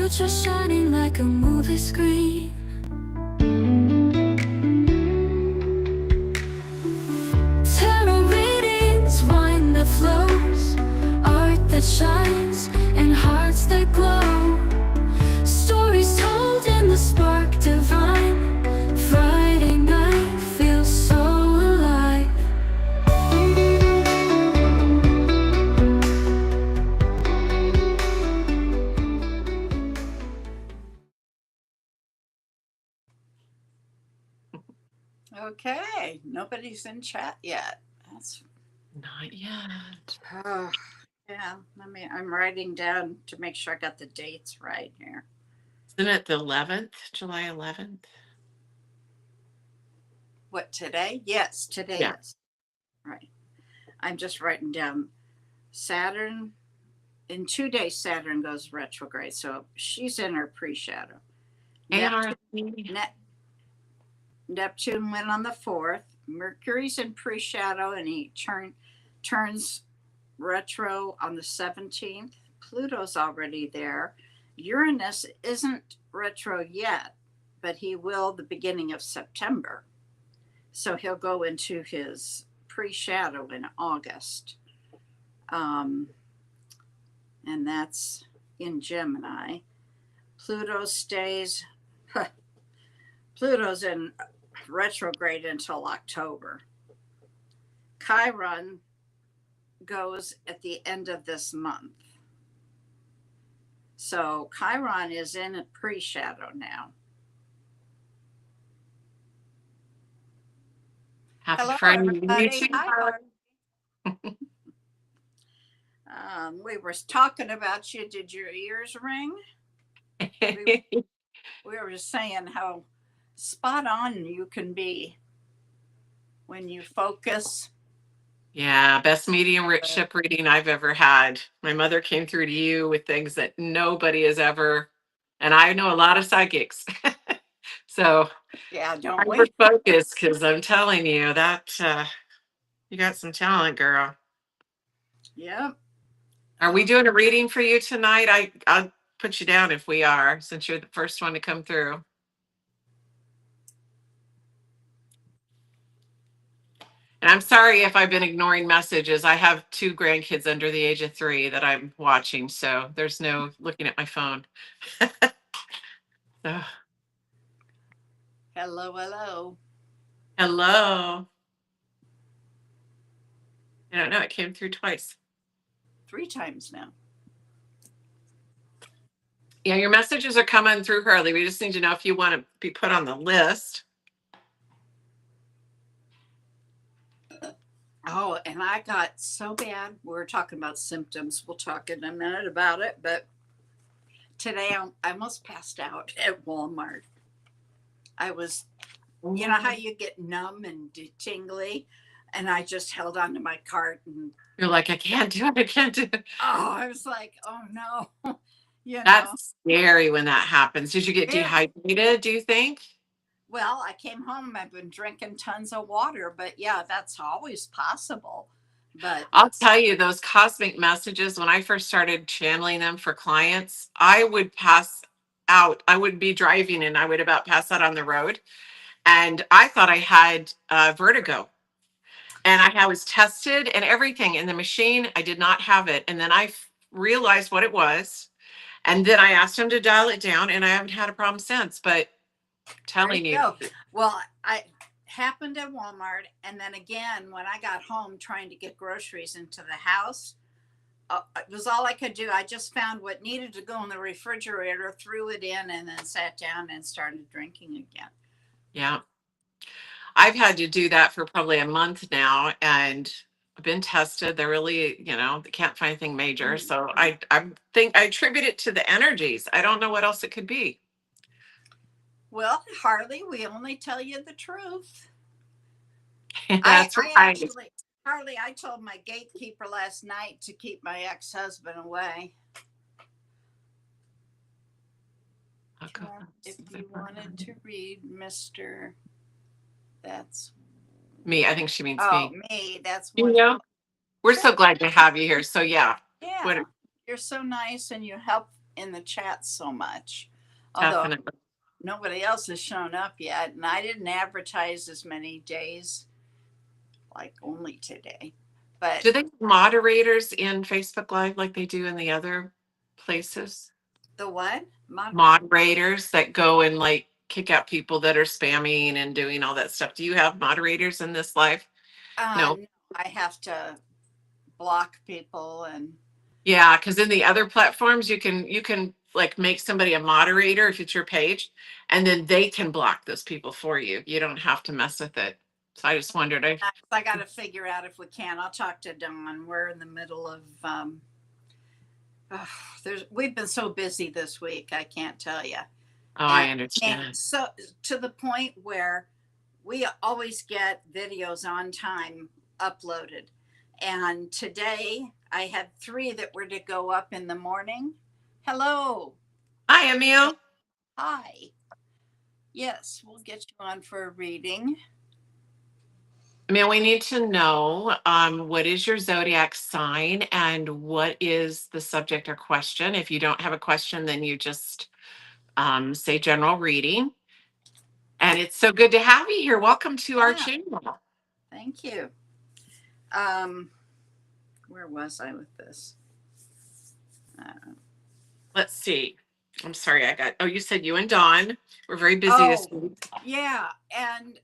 future shining like a movie screen. Tarot readings, wine that flows, art that shines, and hearts that glow. Stories told in the spark divine. Friday night feels so alive. Okay, nobody's in chat yet. That's Not yet. yeah. I'm writing down to make sure I got the dates right here. Isn't it the 11th, July 11th? What, today? Yes, today Yeah. is. Right. I'm just writing down Saturn. In 2 days, Saturn goes retrograde, so she's in her pre-shadow. Neptune went on the 4th. Mercury's in pre-shadow, and he turns retro on the 17th. Pluto's already there. Uranus isn't retro yet, but he will the beginning of September. So he'll go into his pre-shadow in August. And that's in Gemini. Pluto stays, Pluto's in retrograde until October. Chiron goes at the end of this month. So Chiron is in a pre-shadow now. Happy Hello, Friday. everybody. Hi. We were talking about you. Did your ears ring? We were just saying how spot on you can be when you focus. Yeah, best mediumship reading I've ever had. My mother came through to you with things that nobody has ever, and I know a lot of psychics. So yeah, don't we? Focus, because I'm telling you that you got some talent, girl. Yep. Are we doing a reading for you tonight? I'll put you down if we are, since you're the first one to come through. And I'm sorry if I've been ignoring messages. I have 2 grandkids under the age of 3 that I'm watching, so there's no looking at my phone. So. Hello, hello. Hello. I don't know. It came through twice. 3 times now. Yeah, your messages are coming through, Harley. We just need to know if you want to be put on the list. Oh, and I got so bad. We're talking about symptoms. We'll talk in a minute about it. But today I almost passed out at Walmart. I was, you know how you get numb and tingly? And I just held onto my cart and you're like, I can't do it. I can't do it. Oh, I was like, oh no. That's scary when that happens. Did you get dehydrated, do you think? Well, I came home. I've been drinking tons of water, but yeah, that's always possible. But I'll tell you, those cosmic messages, when I first started channeling them for clients, I would pass out. I would be driving and I would about pass out on the road. And I thought I had vertigo. And I was tested and everything in the machine. I did not have it. And then I realized what it was. And then I asked him to dial it down, and I haven't had a problem since. But telling you. Well, I happened at Walmart, and then again when I got home trying to get groceries into the house, it was all I could do. I just found what needed to go in the refrigerator, threw it in, and then sat down and started drinking again. Yeah. I've had to do that for probably a month now, and I've been tested. They're really, they can't find anything major. So I think I attribute it to the energies. I don't know what else it could be. Well, Harley, we only tell you the truth. That's right. Harley, I told my gatekeeper last night to keep my ex-husband away. If you wanted to read Mr. That's me. I think she means me. That's we're so glad to have you here. So yeah. Yeah. You're so nice and you help in the chat so much. Although Definitely. nobody else has shown up yet, and I didn't advertise as many days, like only today. But Do they have moderators in Facebook Live like they do in the other places? the what? Moderators that go and like kick out people that are spamming and doing all that stuff. Do you have moderators in this live? No. No, I have to block people and Yeah, because in the other platforms you can like make somebody a moderator if it's your page, and then they can block those people for you. You don't have to mess with it. So I just wondered. I got to figure out if we can. I'll talk to Dawn. We're in the middle of we've been so busy this week. I can't tell you. I And understand. so to the point where we always get videos on time uploaded. And today I had 3 that were to go up in the morning. Hello. Hi, Emil. Hi. Yes, we'll get you on for a reading. Emil, we need to know what is your zodiac sign and what is the subject or question. If you don't have a question, then you just say general reading. And it's so good to have you here. Welcome to our Yeah. channel. Thank you. Where was I with this? Let's see. I'm sorry, you said you and Dawn were very busy this week. Yeah, and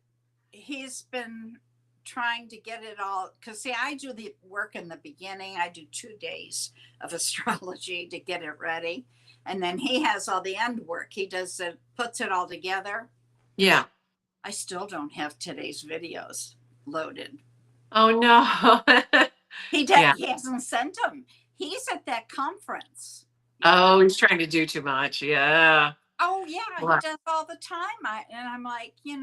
he's been trying to get it all, because see, I do the work in the beginning. I do 2 days of astrology to get it ready, and then he has all the end work. He does it, puts it all together. Yeah. I still don't have today's videos loaded. Oh no. He does. Yeah. He hasn't sent them. He's at that conference. Oh, he's trying to do too much. Yeah. Oh yeah, Wow. he does all the time. And I'm like, you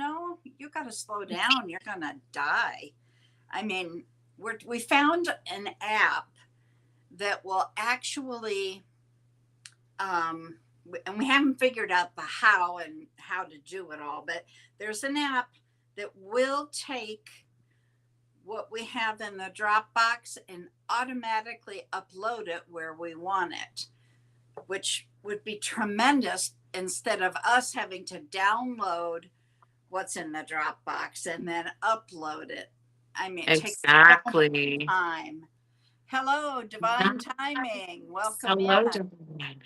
got to slow down. You're gonna die. I mean, we found an app that will actually, and we haven't figured out the how and how to do it all. But there's an app that will take what we have in the Dropbox and automatically upload it where we want it, which would be tremendous, instead of us having to download what's in the Dropbox and then upload it. I mean, it Exactly. takes time. Hello, Divine Timing. Welcome Hello, in. Divine.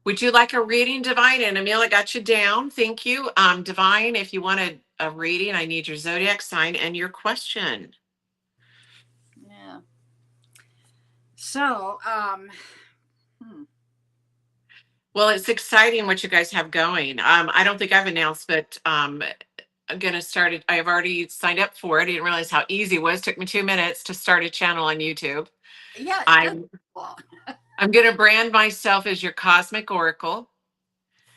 Would you like a reading, Divine? And Emil, I got you down. Thank you. Divine, if you want a reading, I need your zodiac sign and your question. Yeah. So, Well, it's exciting what you guys have going. I don't think I've announced, but I'm going to start it. I've already signed up for it. I didn't realize how easy it was. It took me 2 minutes to start a channel on YouTube. yeah, I'm going to brand myself as your Cosmic Oracle.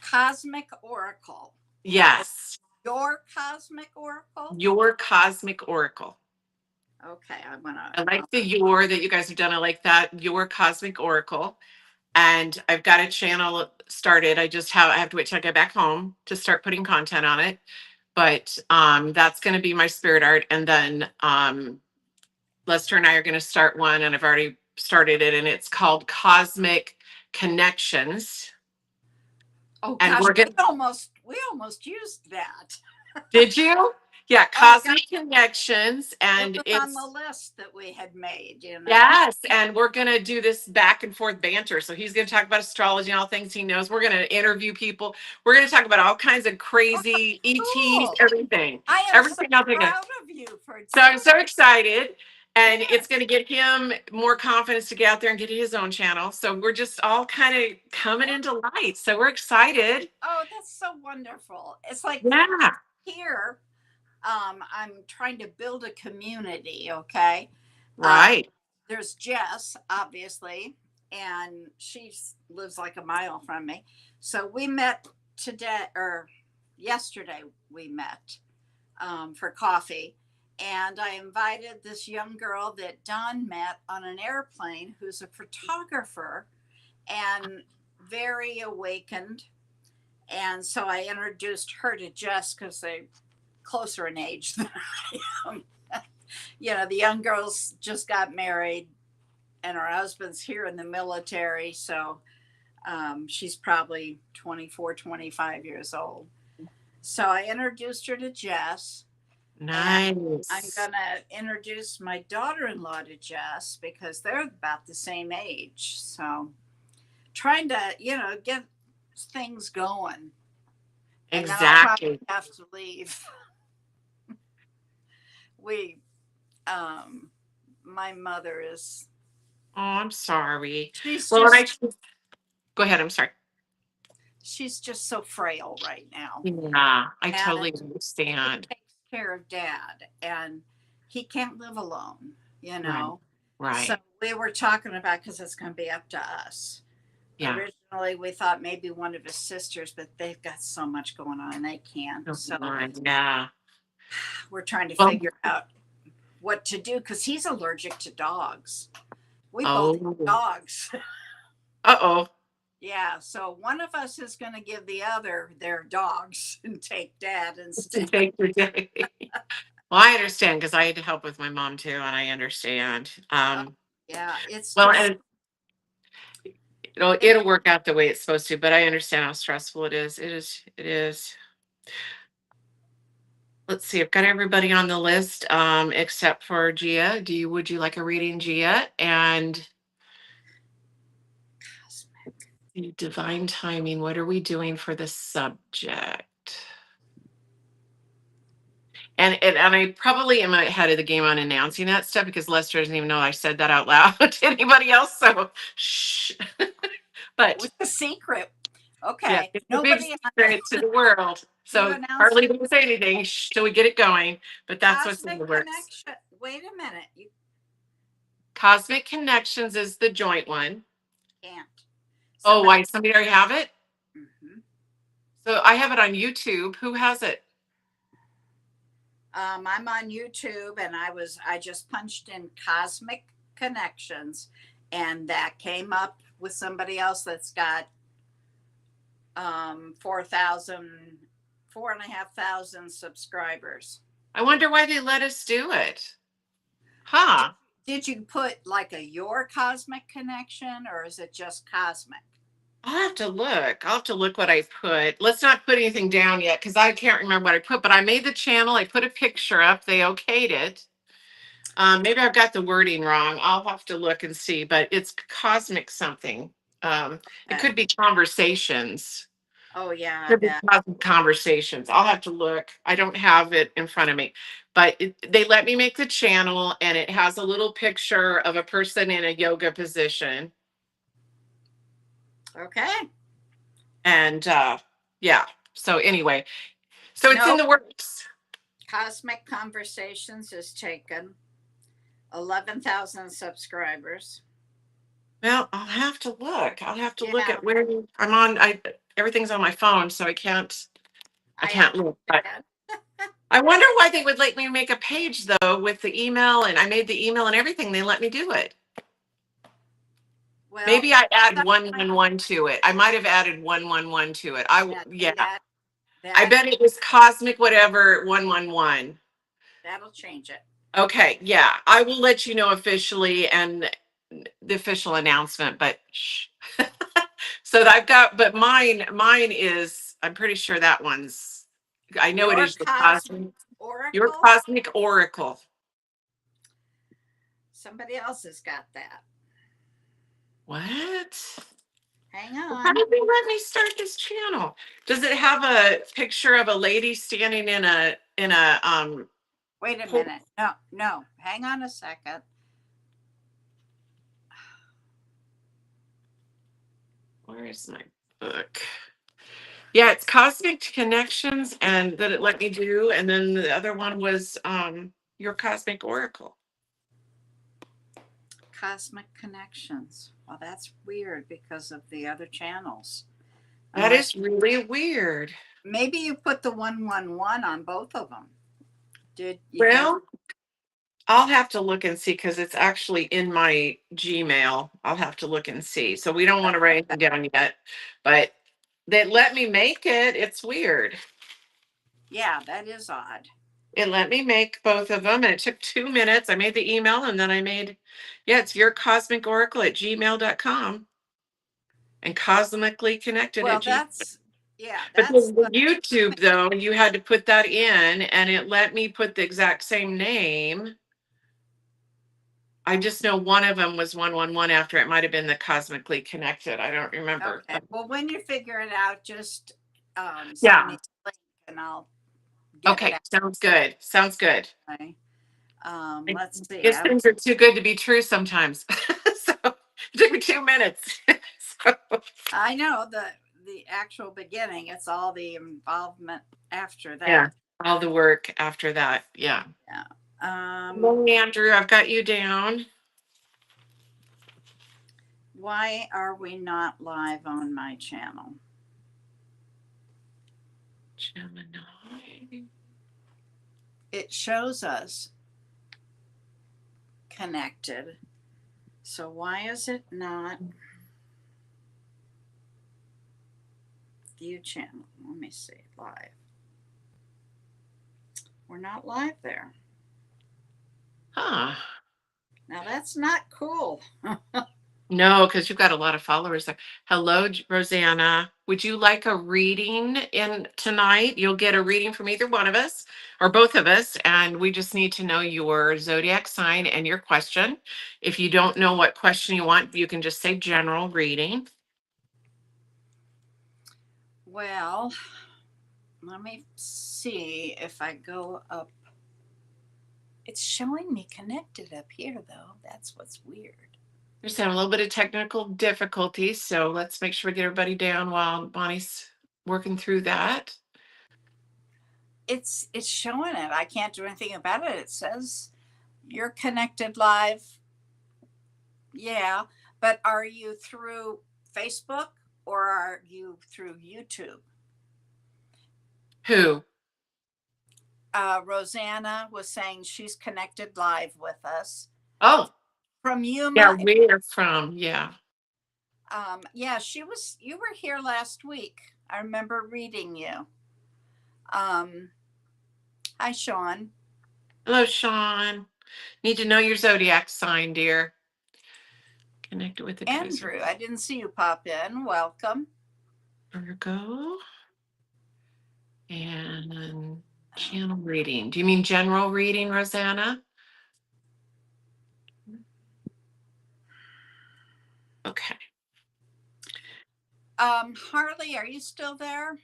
Cosmic Oracle. Yes. Your Cosmic Oracle? Your Cosmic Oracle. Okay, I like the your that you guys have done. I like that. Your Cosmic Oracle. And I've got a channel started. I have to wait till I get back home to start putting content on it. But that's going to be my spirit art. And then Lester and I are going to start one, and I've already started it, and it's called Cosmic Connections. Oh, and gosh, we almost used that. Did you? Yeah, Cosmic Connections, and it's on the list that we had made. Yes, and we're gonna do this back and forth banter. So he's gonna talk about astrology and all things he knows. We're gonna interview people. We're gonna talk about all kinds of crazy ETs, everything. I am so proud of you for. So I'm so excited. And it's going to get him more confidence to get out there and get his own channel. So we're just all kind of coming into light. So we're excited. Oh, that's so wonderful. It's like here, I'm trying to build a community, okay? Right. There's Jess, obviously, and she lives like a mile from me. So we met yesterday we met for coffee. And I invited this young girl that Don met on an airplane, who's a photographer and very awakened. And so I introduced her to Jess because they're closer in age than I am. The young girls just got married and her husband's here in the military. So She's probably 24, 25 years old. So I introduced her to Jess. Nice. I'm gonna introduce my daughter-in-law to Jess because they're about the same age. So trying to, get things going. And then I'll probably Exactly. have to leave. My mother is, Oh, I'm sorry. she's Well, just, go ahead. I'm sorry. she's just so frail right now. Yeah, I totally And understand. takes care of dad, and he can't live alone, you know. Right. So we were talking about, because it's going to be up to us. Yeah. Originally, we thought maybe one of his sisters, but they've got so much going on, they can't. So Yeah. we're trying to Well- figure out what to do because he's allergic to dogs. We Oh. both have dogs. Uh-oh. Yeah, so one of us is going to give the other their dogs and take dad instead. Take your day. Well, I understand because I had to help with my mom too, and I understand. Yeah, it's Well, just, and it'll work out the way it's supposed to, but I understand how stressful it is. It is. Let's see, I've got everybody on the list, except for Gia. Would you like a reading, Gia? And the divine timing, what are we doing for the subject? And I probably am ahead of the game on announcing that stuff because Lester doesn't even know I said that out loud to anybody else. So shh. But with the secret. Okay. yeah, it's a big Nobody secret to the world. So announced hardly it. didn't say anything till we get it going. But that's what's in Cosmic the works. Connection. Wait a minute. You Cosmic Connections is the joint one. can't. Oh, why? Somebody already have it? Mhm. So I have it on YouTube. Who has it? I'm on YouTube, and I just punched in Cosmic Connections, and that came up with somebody else that's got 4,500 subscribers. I wonder why they let us do it. Huh. Did you put like your Cosmic Connection, or is it just Cosmic? I'll have to look. I'll have to look what I put. Let's not put anything down yet because I can't remember what I put, but I made the channel. I put a picture up. They okayed it. Maybe I've got the wording wrong. I'll have to look and see, but it's Cosmic something. It could be Conversations. Oh yeah, I Could be bet. Cosmic Conversations. I'll have to look. I don't have it in front of me, but they let me make the channel and it has a little picture of a person in a yoga position. Okay. And yeah, so anyway, so it's in the works. Cosmic Conversations has taken 11,000 subscribers. Well, I'll have to look. I'll have to look Yeah. at where I'm on. Everything's on my phone, so I can't look. But I wonder why they would let me make a page though with the email, and I made the email and everything. They let me do it. Well, Maybe I add 111 to it. I might have added 111 to it. that, I bet it was Cosmic whatever 111. That'll change it. Okay, yeah, I will let you know officially and the official announcement, but shh. So I've got, but mine is, I'm pretty sure that one's, I know it is the Cosmic Oracle. Your Cosmic Oracle. Somebody else has got that. What? Hang on. How did they let me start this channel? Does it have a picture of a lady standing in a Wait a minute. No. Hang on a second. Where is my book? Yeah, it's Cosmic Connections, and that it let me do, and then the other one was Your Cosmic Oracle. Cosmic Connections. Well, that's weird because of the other channels. That is really weird. Maybe you put the 111 on both of them. Did you? Well, I'll have to look and see because it's actually in my Gmail. I'll have to look and see. So we don't want to write anything down yet, but they let me make it. It's weird. Yeah, that is odd. It let me make both of them, and it took 2 minutes. I made the email, and then I made, it's Your Cosmic Oracle at gmail.com. and cosmically connected Well, at Gmail. that's, yeah, But that's, the YouTube, though, you had to put that in, and it let me put the exact same name. I just know one of them was 111 after. It might have been the cosmically connected. I don't remember. okay. Well, when you figure it out, just send Yeah. me a link and I'll get Okay, it sounds good. Sounds good. out. Okay. Let's see. Guess things are too good to be true sometimes. So it took me 2 minutes. So, I know the actual beginning. It's all the involvement after that. yeah, all the work after that. Yeah. Um, Well, Andrew, I've got you down. why are we not live on my channel? Gemini. It shows us connected. So why is it not view channel? Let me see, live. We're not live there. Huh. Now that's not cool. No, because you've got a lot of followers there. Hello, Rosanna. Would you like a reading in tonight? You'll get a reading from either one of us or both of us, and we just need to know your zodiac sign and your question. If you don't know what question you want, you can just say general reading. Well, let me see if I go up. It's showing me connected up here, though. That's what's weird. There's a little bit of technical difficulties, so let's make sure we get everybody down while Bonnie's working through that. It's showing it. I can't do anything about it. It says you're connected live. Yeah, but are you through Facebook or are you through YouTube? Who? Rosanna was saying she's connected live with us Oh, from Yuma. yeah, where from? Yeah. Yeah, you were here last week. I remember reading you. Hi, Sean. Hello, Sean. Need to know your zodiac sign, dear. Connected with the Andrew, I didn't see you pop in. Welcome. Virgo. And channel reading. Do you mean general reading, Rosanna? Okay. Harley, are you still there?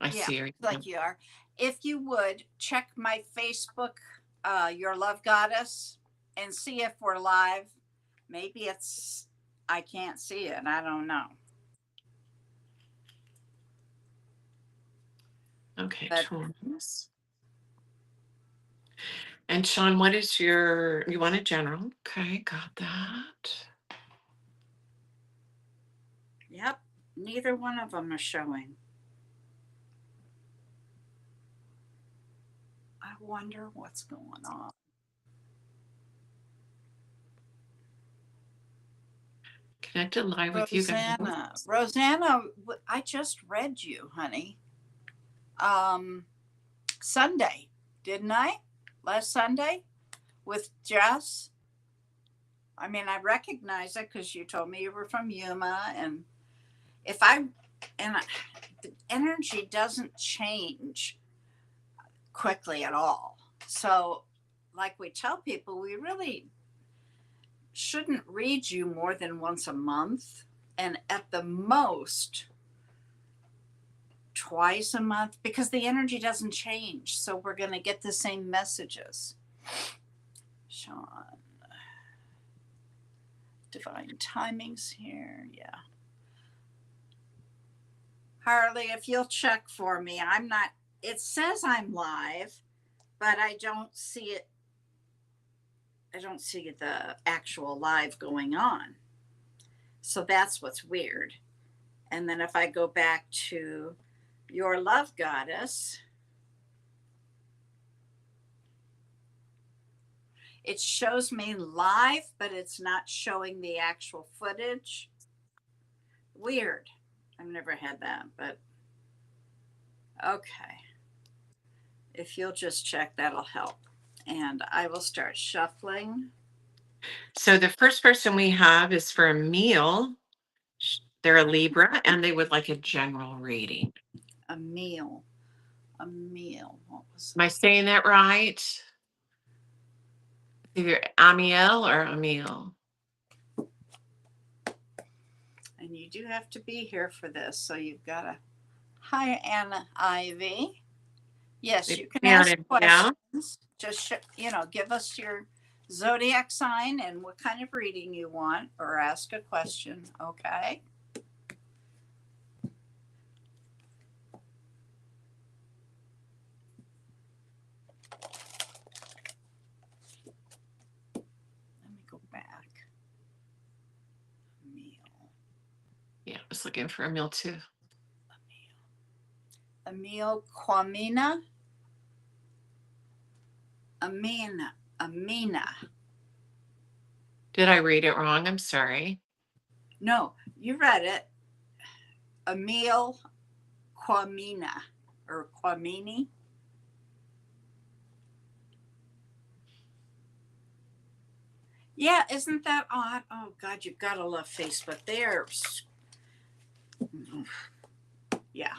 I see her. Like you are. If you would check my Facebook, Your Love Goddess, and see if we're live. Maybe I can't see it. I don't know. Okay, But- Taurus. And Sean, what is you want a general? Okay, got that. Yep, neither one of them are showing. I wonder what's going on. Connected live with you guys. Rosanna, I just read you, honey. Sunday, didn't I? Last Sunday with Jess. I mean, I recognize it because you told me you were from Yuma, and the energy doesn't change quickly at all. So, like we tell people, we really shouldn't read you more than once a month, and at the most twice a month, because the energy doesn't change. So we're going to get the same messages. Sean, divine timings here. Yeah. Harley, if you'll check for me, it says I'm live, but I don't see it. I don't see the actual live going on. So that's what's weird. And then if I go back to Your Love Goddess, it shows me live, but it's not showing the actual footage. Weird. I've never had that, but okay. If you'll just check, that'll help. And I will start shuffling. So the first person we have is for Emil. They're a Libra and they would like a general reading. Emil. Emil. What was Am I saying that right? Either Amiel or Emil. And you do have to be here for this, so you've got to. Hi, Anna Ivy. Yes, you can Yeah, ask yeah. questions. Just give us your zodiac sign and what kind of reading you want, or ask a question. Okay. Let me go back. Emil. Yeah, I was looking for Emil too. Emil Kwamina. Amina. Did I read it wrong? I'm sorry. No, you read it. Emil Kwamina or Kwamini. Yeah, isn't that odd? Oh God, you've got to love Facebook. They're yeah.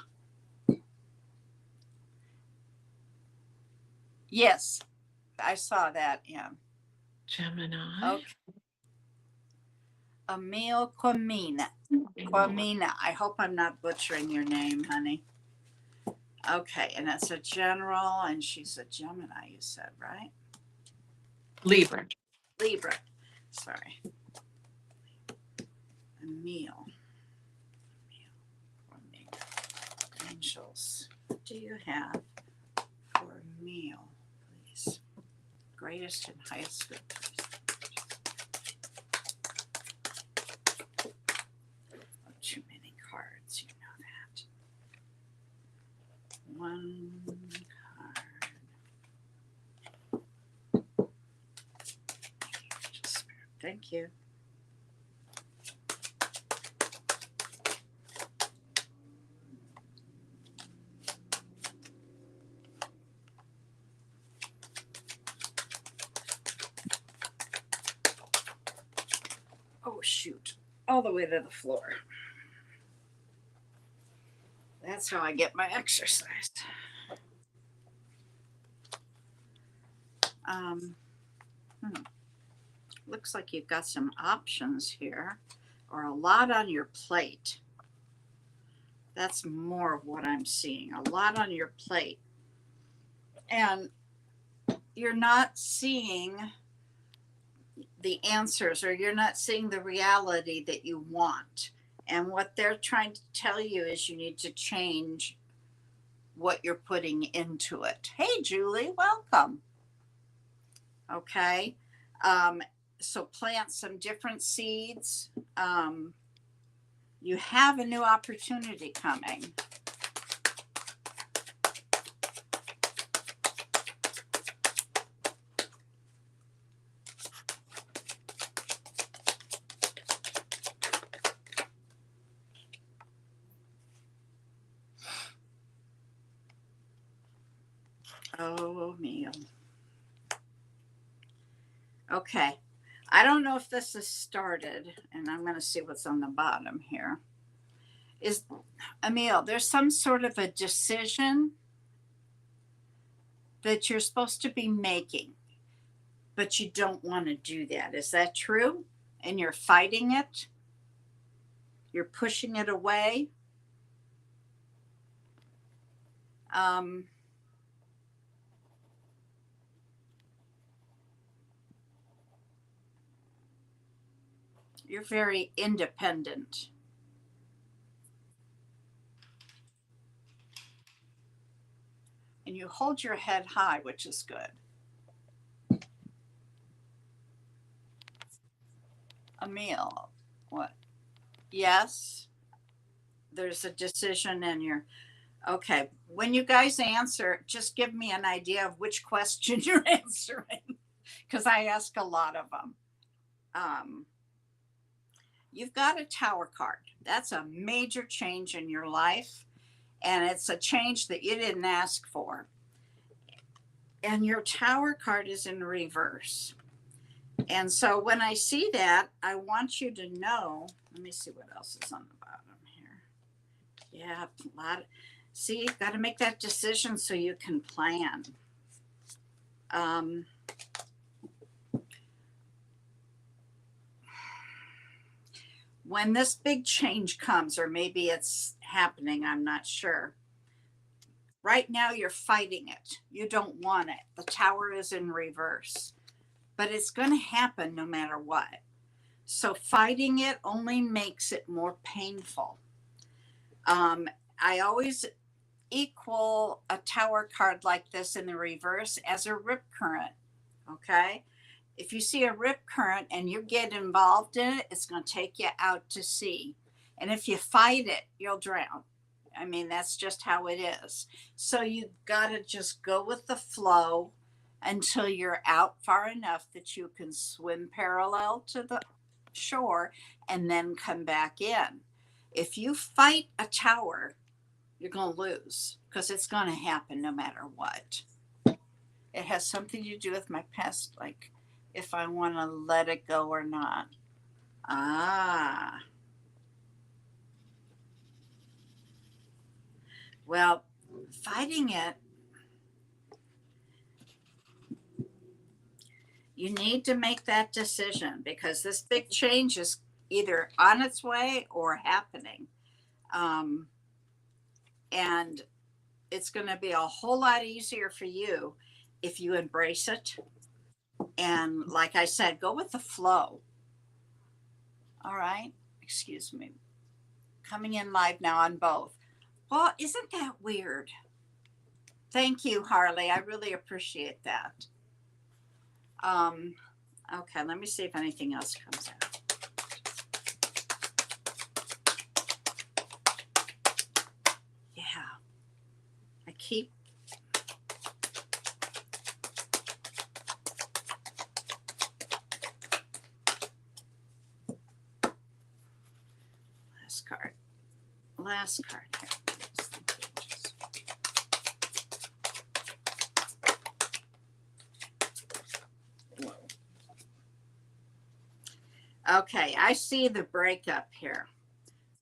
Yes, I saw that. Yeah. Gemini. Okay. Emil Kwamina. Kwamina. I hope I'm not butchering your name, honey. Okay, and it's a general, and she's a Gemini, you said, right? Libra. Libra. Sorry. Emil. Kwamina. Angels. What do you have for Emil, please? Greatest and highest good. Too many cards, you know that. One card. Thank you. Oh, shoot. All the way to the floor. That's how I get my exercise. Looks like you've got some options here, or a lot on your plate. That's more of what I'm seeing. A lot on your plate. And you're not seeing the answers, or you're not seeing the reality that you want. And what they're trying to tell you is you need to change what you're putting into it. Hey, Julie, welcome. Okay. So plant some different seeds. You have a new opportunity coming. Oh, Neil. Okay. I don't know if this is started, and I'm going to see what's on the bottom here. Is Emil, there's some sort of a decision that you're supposed to be making, but you don't want to do that. Is that true? And you're fighting it? You're pushing it away? You're very independent. And you hold your head high, which is good. Emil, what? Yes, there's a decision and you're, okay. When you guys answer, just give me an idea of which question you're answering, because I ask a lot of them. You've got a Tower card. That's a major change in your life. And it's a change that you didn't ask for. And your Tower card is in reverse. And so when I see that, I want you to know, let me see what else is on the bottom here. Yeah, a lot. See, you've got to make that decision so you can plan. When this big change comes, or maybe it's happening, I'm not sure. Right now, you're fighting it. You don't want it. The tower is in reverse, but it's going to happen no matter what. So fighting it only makes it more painful. I always equal a tower card like this in the reverse as a rip current. Okay. If you see a rip current and you get involved in it, it's going to take you out to sea. And if you fight it, you'll drown. I mean, that's just how it is. So you've got to just go with the flow until you're out far enough that you can swim parallel to the shore and then come back in. If you fight a tower, you're going to lose because it's going to happen no matter what. It has something to do with my past, like if I want to let it go or not. Ah. Well, fighting it, you need to make that decision because this big change is either on its way or happening. And it's going to be a whole lot easier for you if you embrace it. And like I said, go with the flow. All right. Excuse me. Coming in live now on both. Well, isn't that weird? Thank you, Harley. I really appreciate that. Okay, let me see if anything else comes out. Yeah, I keep. Last card here. Okay, I see the breakup here.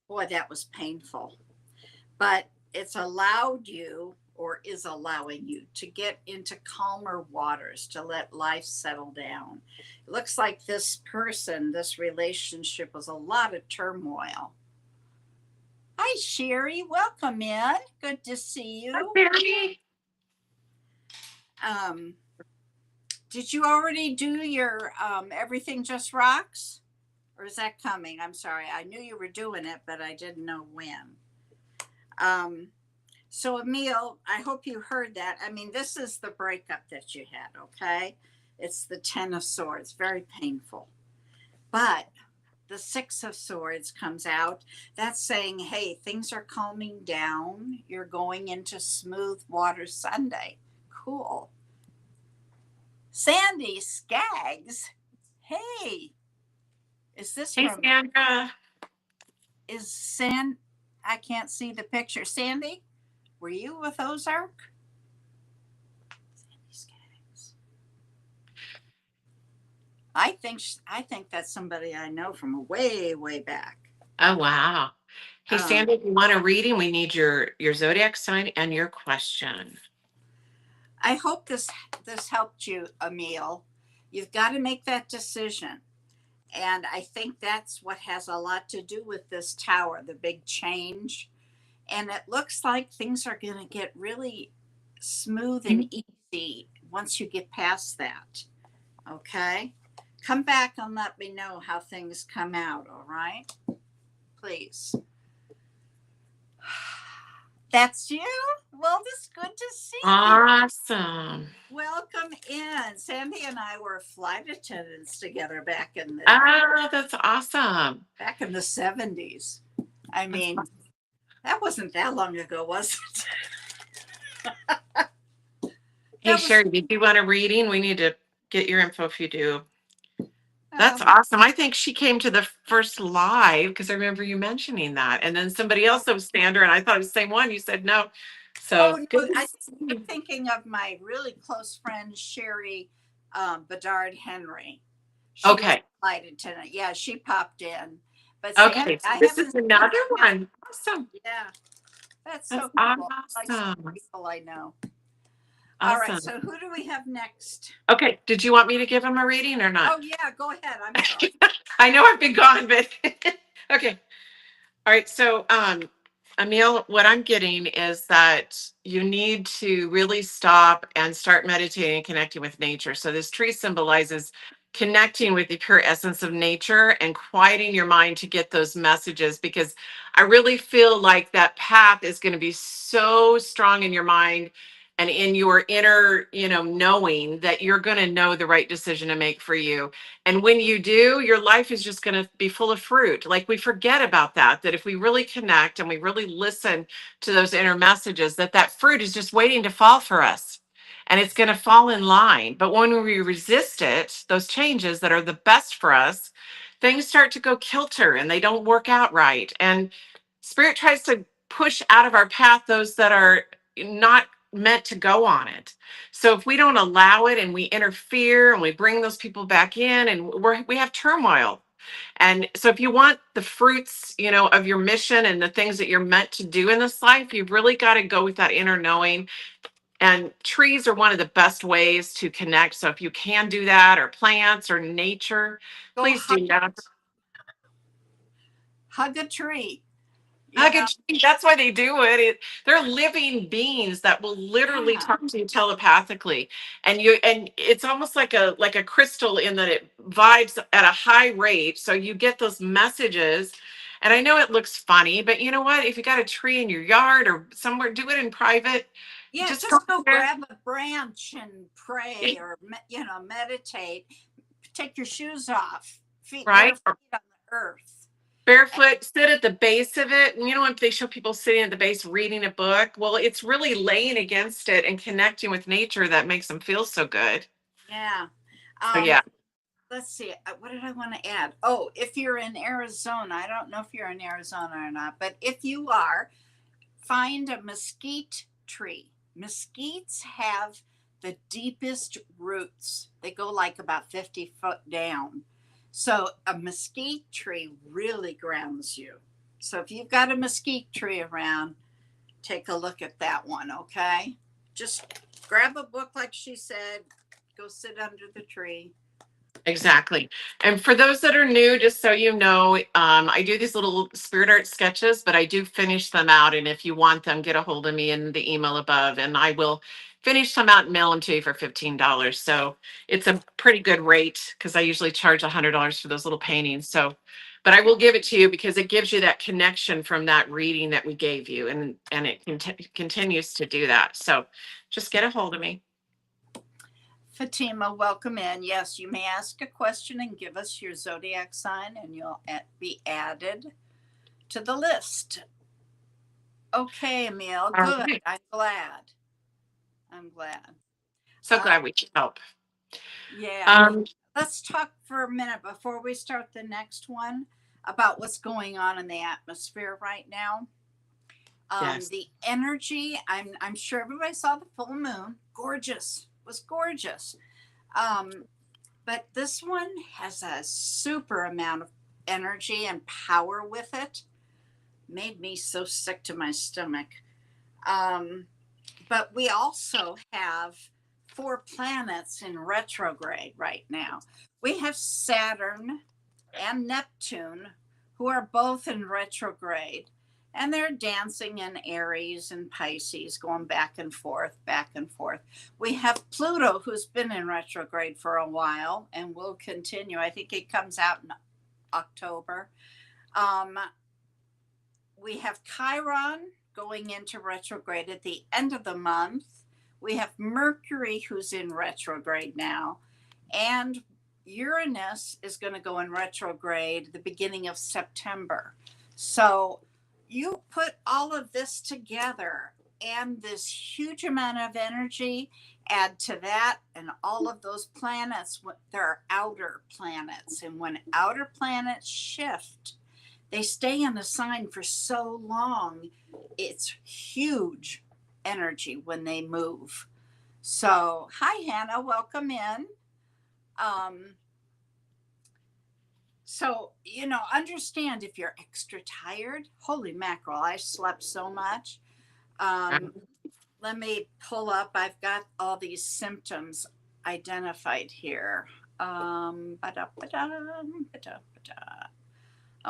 Boy, that was painful. But it's allowed you, or is allowing you, to get into calmer waters, to let life settle down. It looks like this person, this relationship was a lot of turmoil. Hi, Sherry. Welcome in. Good to see you. Hi, Sherry. Did you already do your Everything Just Rocks? Or is that coming? I'm sorry. I knew you were doing it, but I didn't know when. So, Emil, I hope you heard that. I mean, this is the breakup that you had, okay? It's the 10 of Swords. Very painful. But the 6 of Swords comes out. That's saying, hey, things are calming down. You're going into smooth water Sunday. Cool. Sandy Skaggs. Hey. Is this Hey, from Sandra. I can't see the picture. Sandy, were you with Ozark? Sandy Skaggs. I think that's somebody I know from way, way back. Oh, wow. Hey, Sandy, if you want a reading, we need your zodiac sign and your question. I hope this helped you, Emil. You've got to make that decision. And I think that's what has a lot to do with this tower, the big change. And it looks like things are going to get really smooth and easy once you get past that. Okay? Come back and let me know how things come out, all right? Please. That's you? Well, it's good to see you. Awesome. Welcome in. Sandy and I were flight attendants together back in the that's awesome. back in the 70s. I mean, that wasn't that long ago, was it? Hey, Sherry, if you want a reading, we need to get your info if you do. That's awesome. I think she came to the first live because I remember you mentioning that. And then somebody else was Sandra, and I thought it was the same one. You said no. So no, I'm thinking of my really close friend, Sherry Bedard Henry. She was Okay. a flight attendant. Yeah, she popped in. But see, Okay. So I this haven't is seen another her yet. one. Awesome. Yeah, that's That's so cool. Like some awesome. people I know. All right, Awesome. so who do we have next? Okay. Did you want me to give him a reading or Oh, not? yeah, go ahead. I'm sorry. I know I've been gone, but okay. All right. So, Emil, what I'm getting is that you need to really stop and start meditating and connecting with nature. So, this tree symbolizes connecting with the pure essence of nature and quieting your mind to get those messages, because I really feel like that path is going to be so strong in your mind and in your inner, knowing that you're going to know the right decision to make for you. And when you do, your life is just going to be full of fruit. Like, we forget about that if we really connect and we really listen to those inner messages, that fruit is just waiting to fall for us and it's going to fall in line. But when we resist it, those changes that are the best for us, things start to go kilter and they don't work out right. And spirit tries to push out of our path those that are not meant to go on it. So if we don't allow it and we interfere and we bring those people back in, and we have turmoil. And so if you want the fruits, of your mission and the things that you're meant to do in this life, you've really got to go with that inner knowing. And trees are one of the best ways to connect. So if you can do that, or plants or nature, Go please do that. hug a tree. Hug a tree. That's why they do it. They're living beings that will literally Yeah. talk to you telepathically, and it's almost like a crystal in that it vibes at a high rate. So you get those messages. And I know it looks funny, but you know what? If you got a tree in your yard or somewhere, do it in private. Yeah, Just just go go there. grab a branch and pray or, meditate. Take your shoes off. Feet, Right? bare feet on the earth. Barefoot, sit at the base of it. And if they show people sitting at the base reading a book, well, it's really laying against it and connecting with nature that makes them feel so good. Yeah. So yeah. Let's see. What did I want to add? Oh, if you're in Arizona, I don't know if you're in Arizona or not, but if you are, find a mesquite tree. Mesquites have the deepest roots. They go like about 50 foot down. So a mesquite tree really grounds you. So if you've got a mesquite tree around, take a look at that one, okay? Just grab a book like she said, go sit under the tree. Exactly. And for those that are new, just so you know, I do these little spirit art sketches, but I do finish them out. And if you want them, get a hold of me in the email above, and I will finish them out and mail them to you for $15. So it's a pretty good rate, because I usually charge $100 for those little paintings. So, but I will give it to you because it gives you that connection from that reading that we gave you, and it continues to do that. So just get a hold of me. Fatima, welcome in. Yes, you may ask a question and give us your zodiac sign, and you'll be added to the list. Okay, Emil, good. Right. I'm glad. I'm glad. So glad we could help. Yeah. Let's talk for a minute before we start the next one about what's going on in the atmosphere right now. Yes. The energy, I'm sure everybody saw the full moon. Gorgeous. Was gorgeous. But this one has a super amount of energy and power with it. Made me so sick to my stomach. But we also have 4 planets in retrograde right now. We have Saturn and Neptune, who are both in retrograde. And they're dancing in Aries and Pisces, going back and forth, back and forth. We have Pluto, who's been in retrograde for a while and will continue. I think it comes out in October. We have Chiron going into retrograde at the end of the month. We have Mercury, who's in retrograde now. And Uranus is going to go in retrograde the beginning of September. So you put all of this together and this huge amount of energy, add to that, and all of those planets, they're outer planets. And when outer planets shift, they stay in a sign for so long. It's huge energy when they move. So, hi, Hannah, welcome in. So, understand if you're extra tired. Holy mackerel, I slept so much. Um, Let me pull up. I've got all these symptoms identified here. Oh,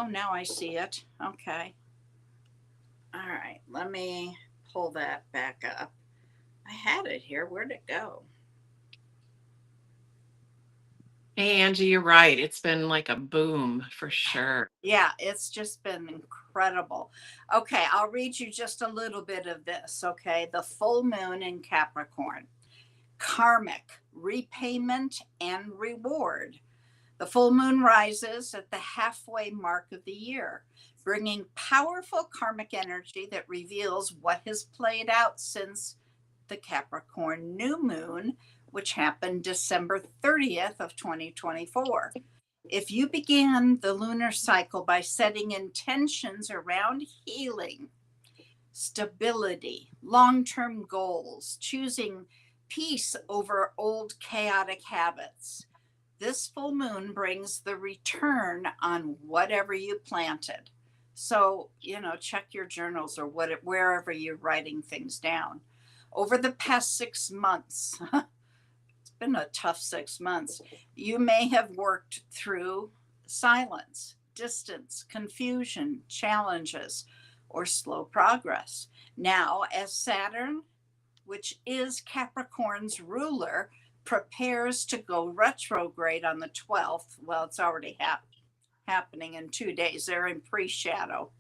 now I see it. Okay. All right. Let me pull that back up. I had it here. Where'd it go? Hey, Angie, you're right. It's been like a boom for sure. Yeah, it's just been incredible. Okay, I'll read you just a little bit of this. Okay, the full moon in Capricorn, karmic repayment and reward. The full moon rises at the halfway mark of the year, bringing powerful karmic energy that reveals what has played out since the Capricorn new moon, which happened December 30th of 2024. If you began the lunar cycle by setting intentions around healing, stability, long-term goals, choosing peace over old chaotic habits, this full moon brings the return on whatever you planted. So, check your journals or wherever you're writing things down. Over the past 6 months, it's been a tough 6 months. You may have worked through silence, distance, confusion, challenges, or slow progress. Now, as Saturn, which is Capricorn's ruler, prepares to go retrograde on the 12th. Well, it's already happening in 2 days. They're in pre-shadow.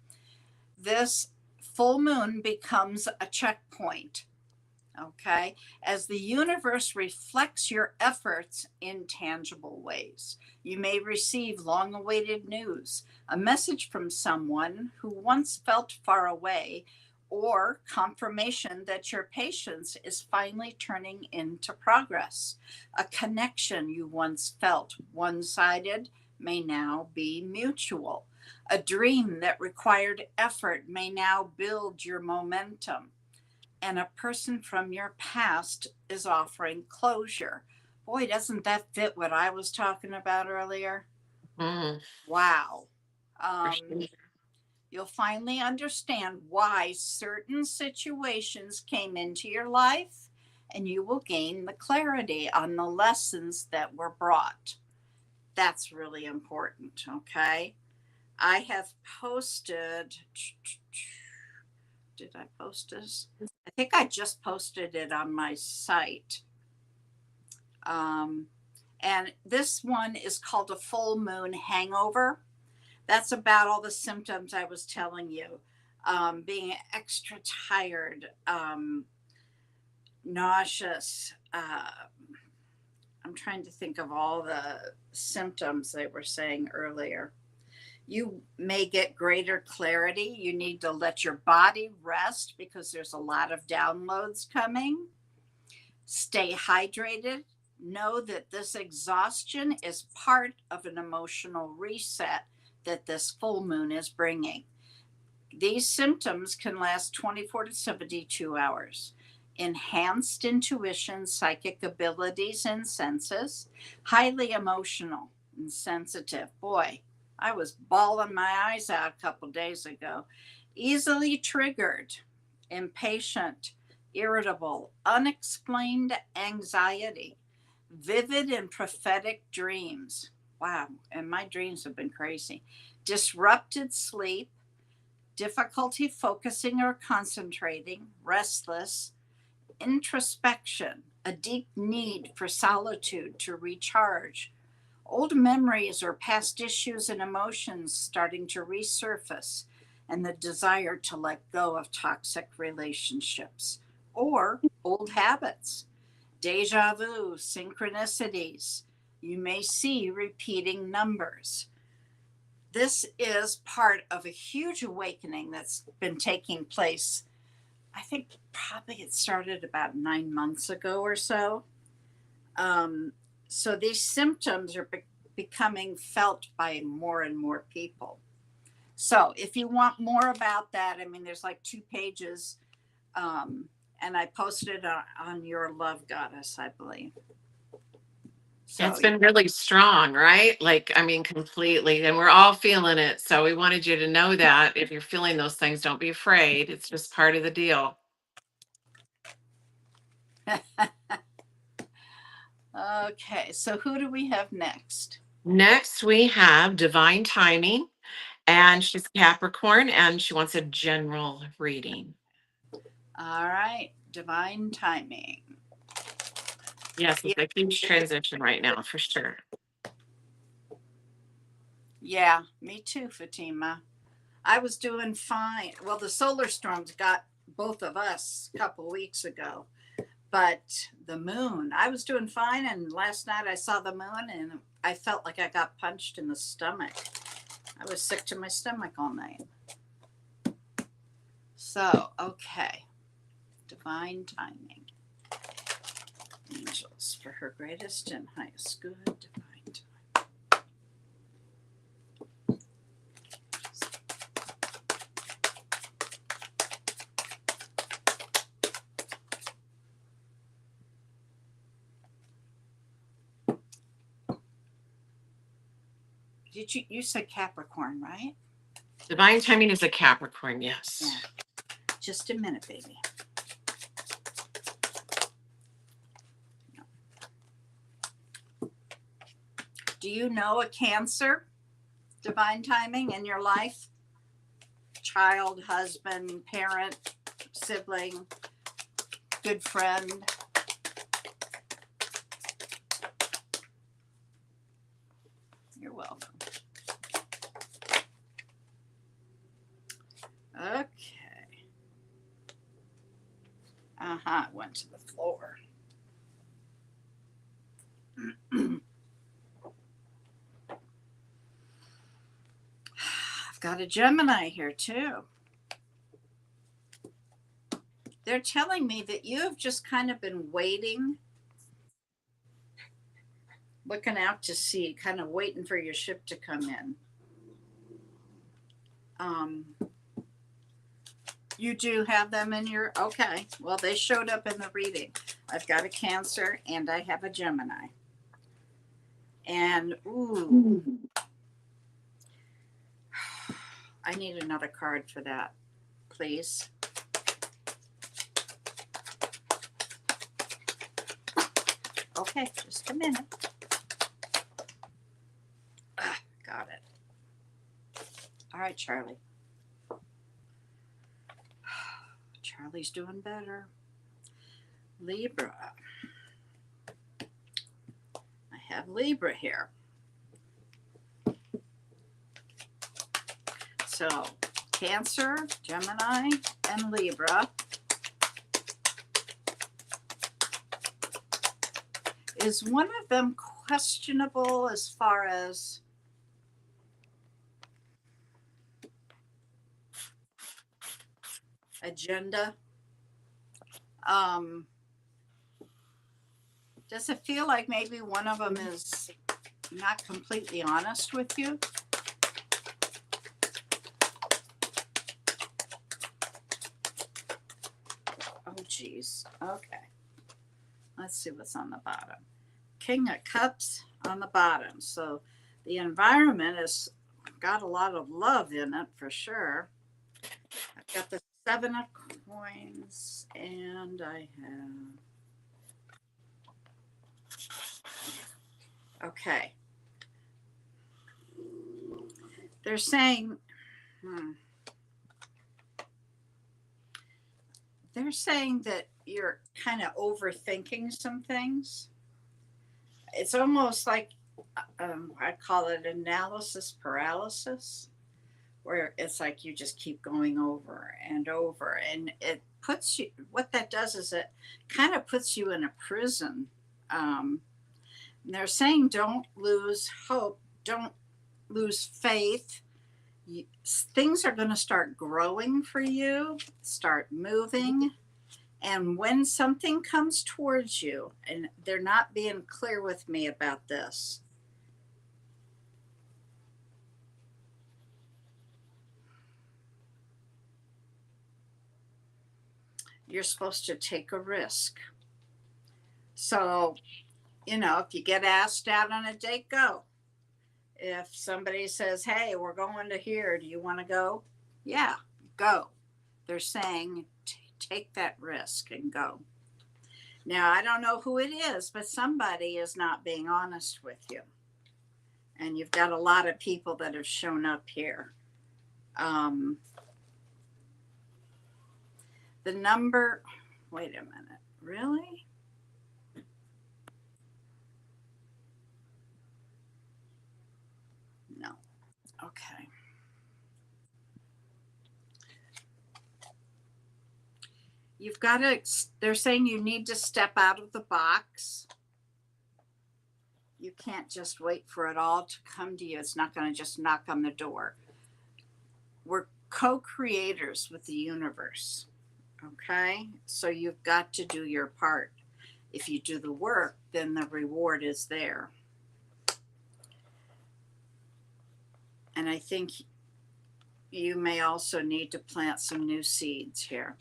This full moon becomes a checkpoint, okay, as the universe reflects your efforts in tangible ways. You may receive long-awaited news, a message from someone who once felt far away, or confirmation that your patience is finally turning into progress. A connection you once felt one-sided may now be mutual. A dream that required effort may now build your momentum. And a person from your past is offering closure. Boy, doesn't that fit what I was talking about earlier? Mm, Wow. for sure. You'll finally understand why certain situations came into your life, and you will gain the clarity on the lessons that were brought. That's really important, okay? I have posted, did I post this? I think I just posted it on my site. And this one is called a full moon hangover. That's about all the symptoms I was telling you. Being extra tired, nauseous. I'm trying to think of all the symptoms they were saying earlier. You may get greater clarity. You need to let your body rest because there's a lot of downloads coming. Stay hydrated. Know that this exhaustion is part of an emotional reset that this full moon is bringing. These symptoms can last 24 to 72 hours. Enhanced intuition, psychic abilities, and senses. Highly emotional and sensitive. Boy, I was bawling my eyes out a couple days ago. Easily triggered, impatient, irritable, unexplained anxiety, vivid and prophetic dreams. Wow, and my dreams have been crazy. Disrupted sleep, difficulty focusing or concentrating, restless, introspection, a deep need for solitude to recharge, old memories or past issues and emotions starting to resurface, and the desire to let go of toxic relationships or old habits, deja vu, synchronicities. You may see repeating numbers. This is part of a huge awakening that's been taking place. I think probably it started about 9 months ago or so. So these symptoms are becoming felt by more and more people. So if you want more about that, I mean, there's like 2 pages, and I posted it on Your Love Goddess, I believe. So It's been really strong, right? Like, I mean, completely. And we're all feeling it. So we wanted you to know that if you're feeling those things, don't be afraid. It's just part of the deal. okay, so who do we have next? Next, we have Divine Timing, and she's Capricorn and she wants a general reading. All right, divine timing. Yes, it's a huge transition right now for sure. Yeah, me too, Fatima. I was doing fine. Well, the solar storms got both of us a couple weeks ago, but the moon, I was doing fine. And last night I saw the moon and I felt like I got punched in the stomach. I was sick to my stomach all night. So, okay. Divine timing. Angels for her greatest and highest good. Divine timing. You said Capricorn, right? Divine Timing is a Capricorn, yes. Yeah. Just a minute, baby. Do you know a Cancer divine timing in your life? Child, husband, parent, sibling, good friend. You're welcome. Okay. It went to the floor. I've got a Gemini here too. They're telling me that you have just kind of been waiting, looking out to sea, kind of waiting for your ship to come in. You do have them in your, okay. Well, they showed up in the reading. I've got a Cancer and I have a Gemini. And, ooh, I need another card for that, please. Okay, just a minute. Got it. All right, Charlie. Charlie's doing better. Libra. I have Libra here. So, Cancer, Gemini, and Libra. Is one of them questionable as far as agenda? Does it feel like maybe one of them is not completely honest with you? Oh, geez. Okay. Let's see what's on the bottom. King of Cups on the bottom. So the environment has got a lot of love in it for sure. I've got the 7 of Coins and I have. Okay. They're saying, they're saying that you're kind of overthinking some things. It's almost like I call it analysis paralysis, where it's like you just keep going over and over, and it puts you. What that does is it kind of puts you in a prison. They're saying don't lose hope, don't lose faith. Things are going to start growing for you, start moving. And when something comes towards you, and they're not being clear with me about this, you're supposed to take a risk. So You know, if you get asked out on a date, go. If somebody says, hey, we're going to here, do you want to go? Yeah, go. They're saying, take that risk and go. Now, I don't know who it is, but somebody is not being honest with you. And you've got a lot of people that have shown up here. The number, wait a minute, really? No. Okay. You've got to, they're saying you need to step out of the box. You can't just wait for it all to come to you. It's not going to just knock on the door. We're co-creators with the universe. Okay? So you've got to do your part. If you do the work, then the reward is there. And I think you may also need to plant some new seeds here.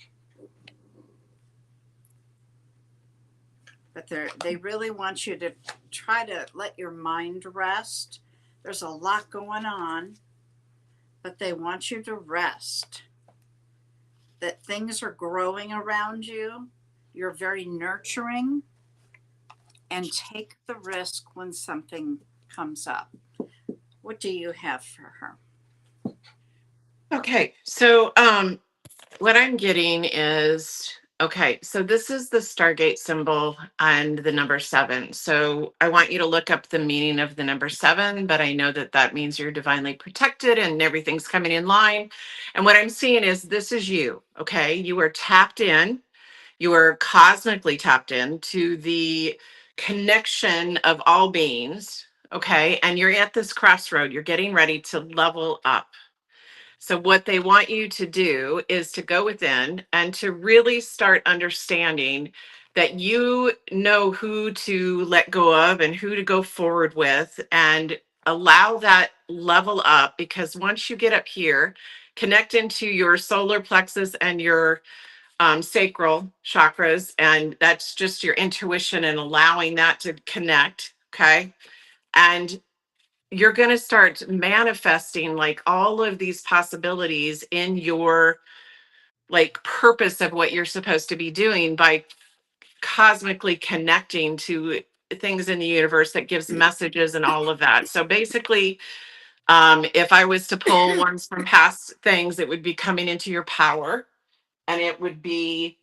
But they really want you to try to let your mind rest. There's a lot going on, but they want you to rest. That things are growing around you. You're very nurturing, and take the risk when something comes up. What do you have for her? Okay, so what I'm getting is, okay, so this is the Stargate symbol and the number 7. So I want you to look up the meaning of the number 7, but I know that that means you're divinely protected and everything's coming in line. And what I'm seeing is this is you, okay? You are tapped in, you are cosmically tapped in to the connection of all beings, okay? And you're at this crossroad, you're getting ready to level up. So what they want you to do is to go within and to really start understanding that you know who to let go of and who to go forward with, and allow that level up, because once you get up here, connect into your solar plexus and your sacral chakras, and that's just your intuition and allowing that to connect, okay? And you're going to start manifesting like all of these possibilities in your like purpose of what you're supposed to be doing by cosmically connecting to things in the universe that gives messages and all of that. So basically, if I was to pull ones from past things, it would be coming into your power, and it would be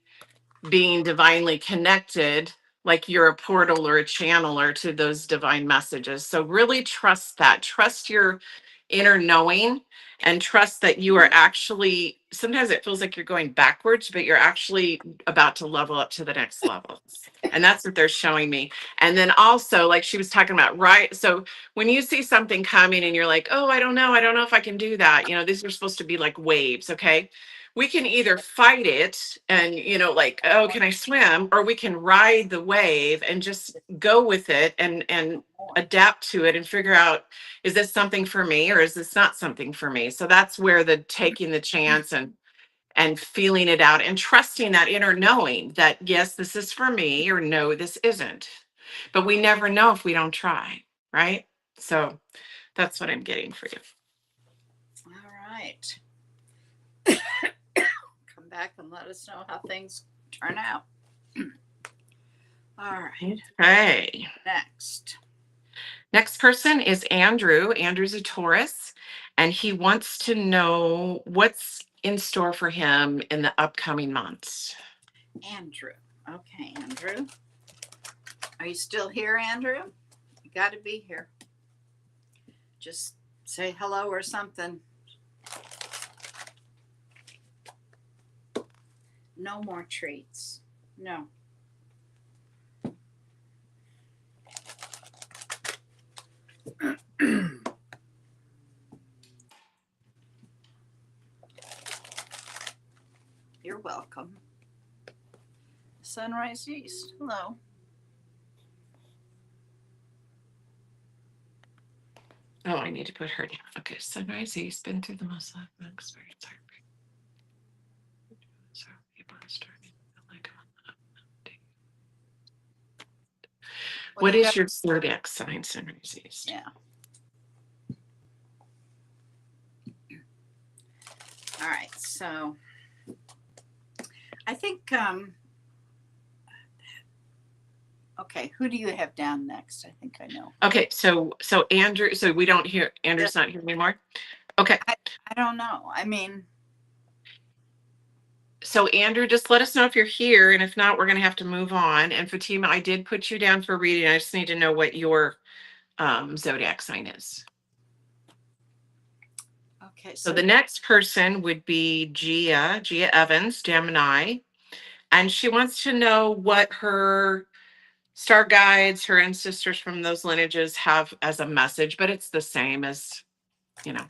being divinely connected, like you're a portal or a channeler to those divine messages. So really trust that. Trust your inner knowing, and trust that you are actually, sometimes it feels like you're going backwards, but you're actually about to level up to the next level. And that's what they're showing me. And then also, like she was talking about, right? So when you see something coming and you're like, oh, I don't know if I can do that. You know, these are supposed to be like waves, okay? We can either fight it and, you know, like, oh, can I swim? Or we can ride the wave and just go with it and adapt to it and figure out, is this something for me or is this not something for me? So that's where the taking the chance and feeling it out and trusting that inner knowing that, yes, this is for me, or no, this isn't. But we never know if we don't try, right? So that's what I'm getting for you. All right. Come back and let us know how things turn out. All right. Okay. Next person is Andrew. Andrew's a Taurus, and he wants to know what's in store for him in the upcoming months. Andrew. Okay, Andrew. Are you still here, Andrew? You got to be here. Just say hello or something. No more treats. No. You're welcome. Sunrise East. Hello. Oh, I need to put her down. Okay, Sunrise East, been through the most life experience. What you is got, your zodiac sign, Sunrise East? yeah. All right, so I think, okay, who do you have down next? I think I know. Okay, so Andrew, so we don't hear, Andrew's not here anymore? Okay, I don't know. I mean, so Andrew, just let us know if you're here, and if not, we're gonna have to move on. And Fatima, I did put you down for reading. I just need to know what your zodiac sign is. okay, So so the next person would be Gia Evans, Gemini, and she wants to know what her star guides, her ancestors from those lineages have as a message, but it's the same as, you know,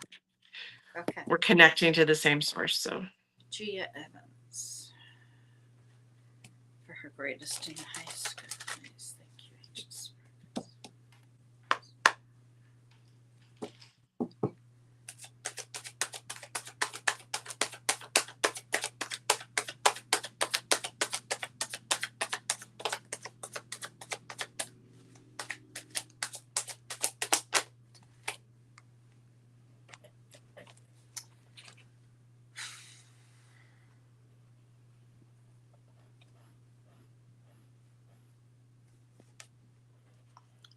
okay, we're connecting to the same source. So Gia Evans for her greatest in high school. Please, thank you, ancient spirits.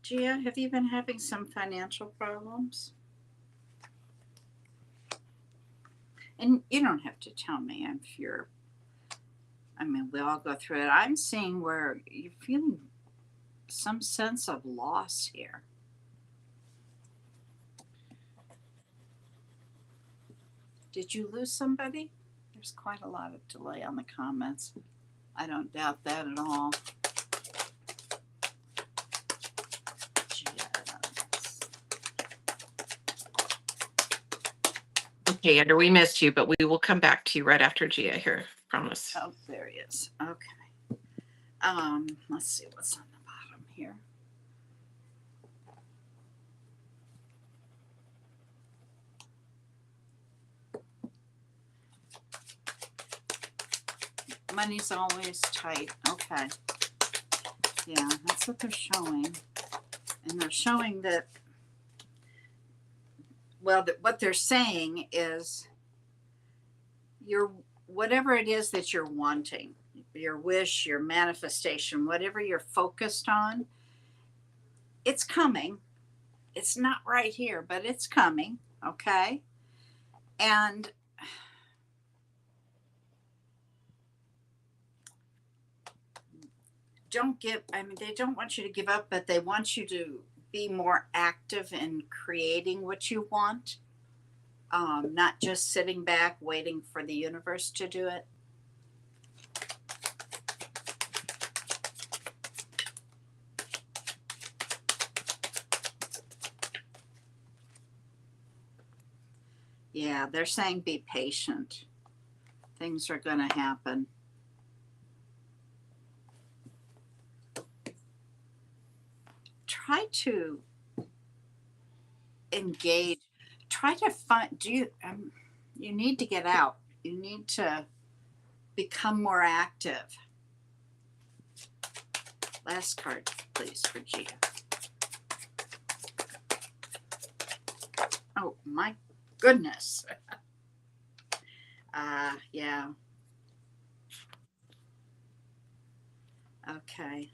Gia, have you been having some financial problems? And you don't have to tell me if you're, I mean, we all go through it. I'm seeing where you're feeling some sense of loss here. Did you lose somebody? There's quite a lot of delay on the comments. I don't doubt that at all. okay, Andrew, we missed you, but we will come back to you right after Gia here. Promise. Oh, there he is. Okay. Let's see what's on the bottom here. Money's always tight. Okay. Yeah, that's what they're showing. And they're showing that, well, that what they're saying is your, whatever it is that you're wanting, your wish, your manifestation, whatever you're focused on, it's coming. It's not right here, but it's coming. Okay. And don't give, I mean, they don't want you to give up, but they want you to be more active in creating what you want, not just sitting back waiting for the universe to do it. Yeah, they're saying be patient. Things are going to happen. Try to engage. Try to find. You need to get out. You need to become more active. Last card, please, for Gia. Oh my goodness. Yeah. Okay.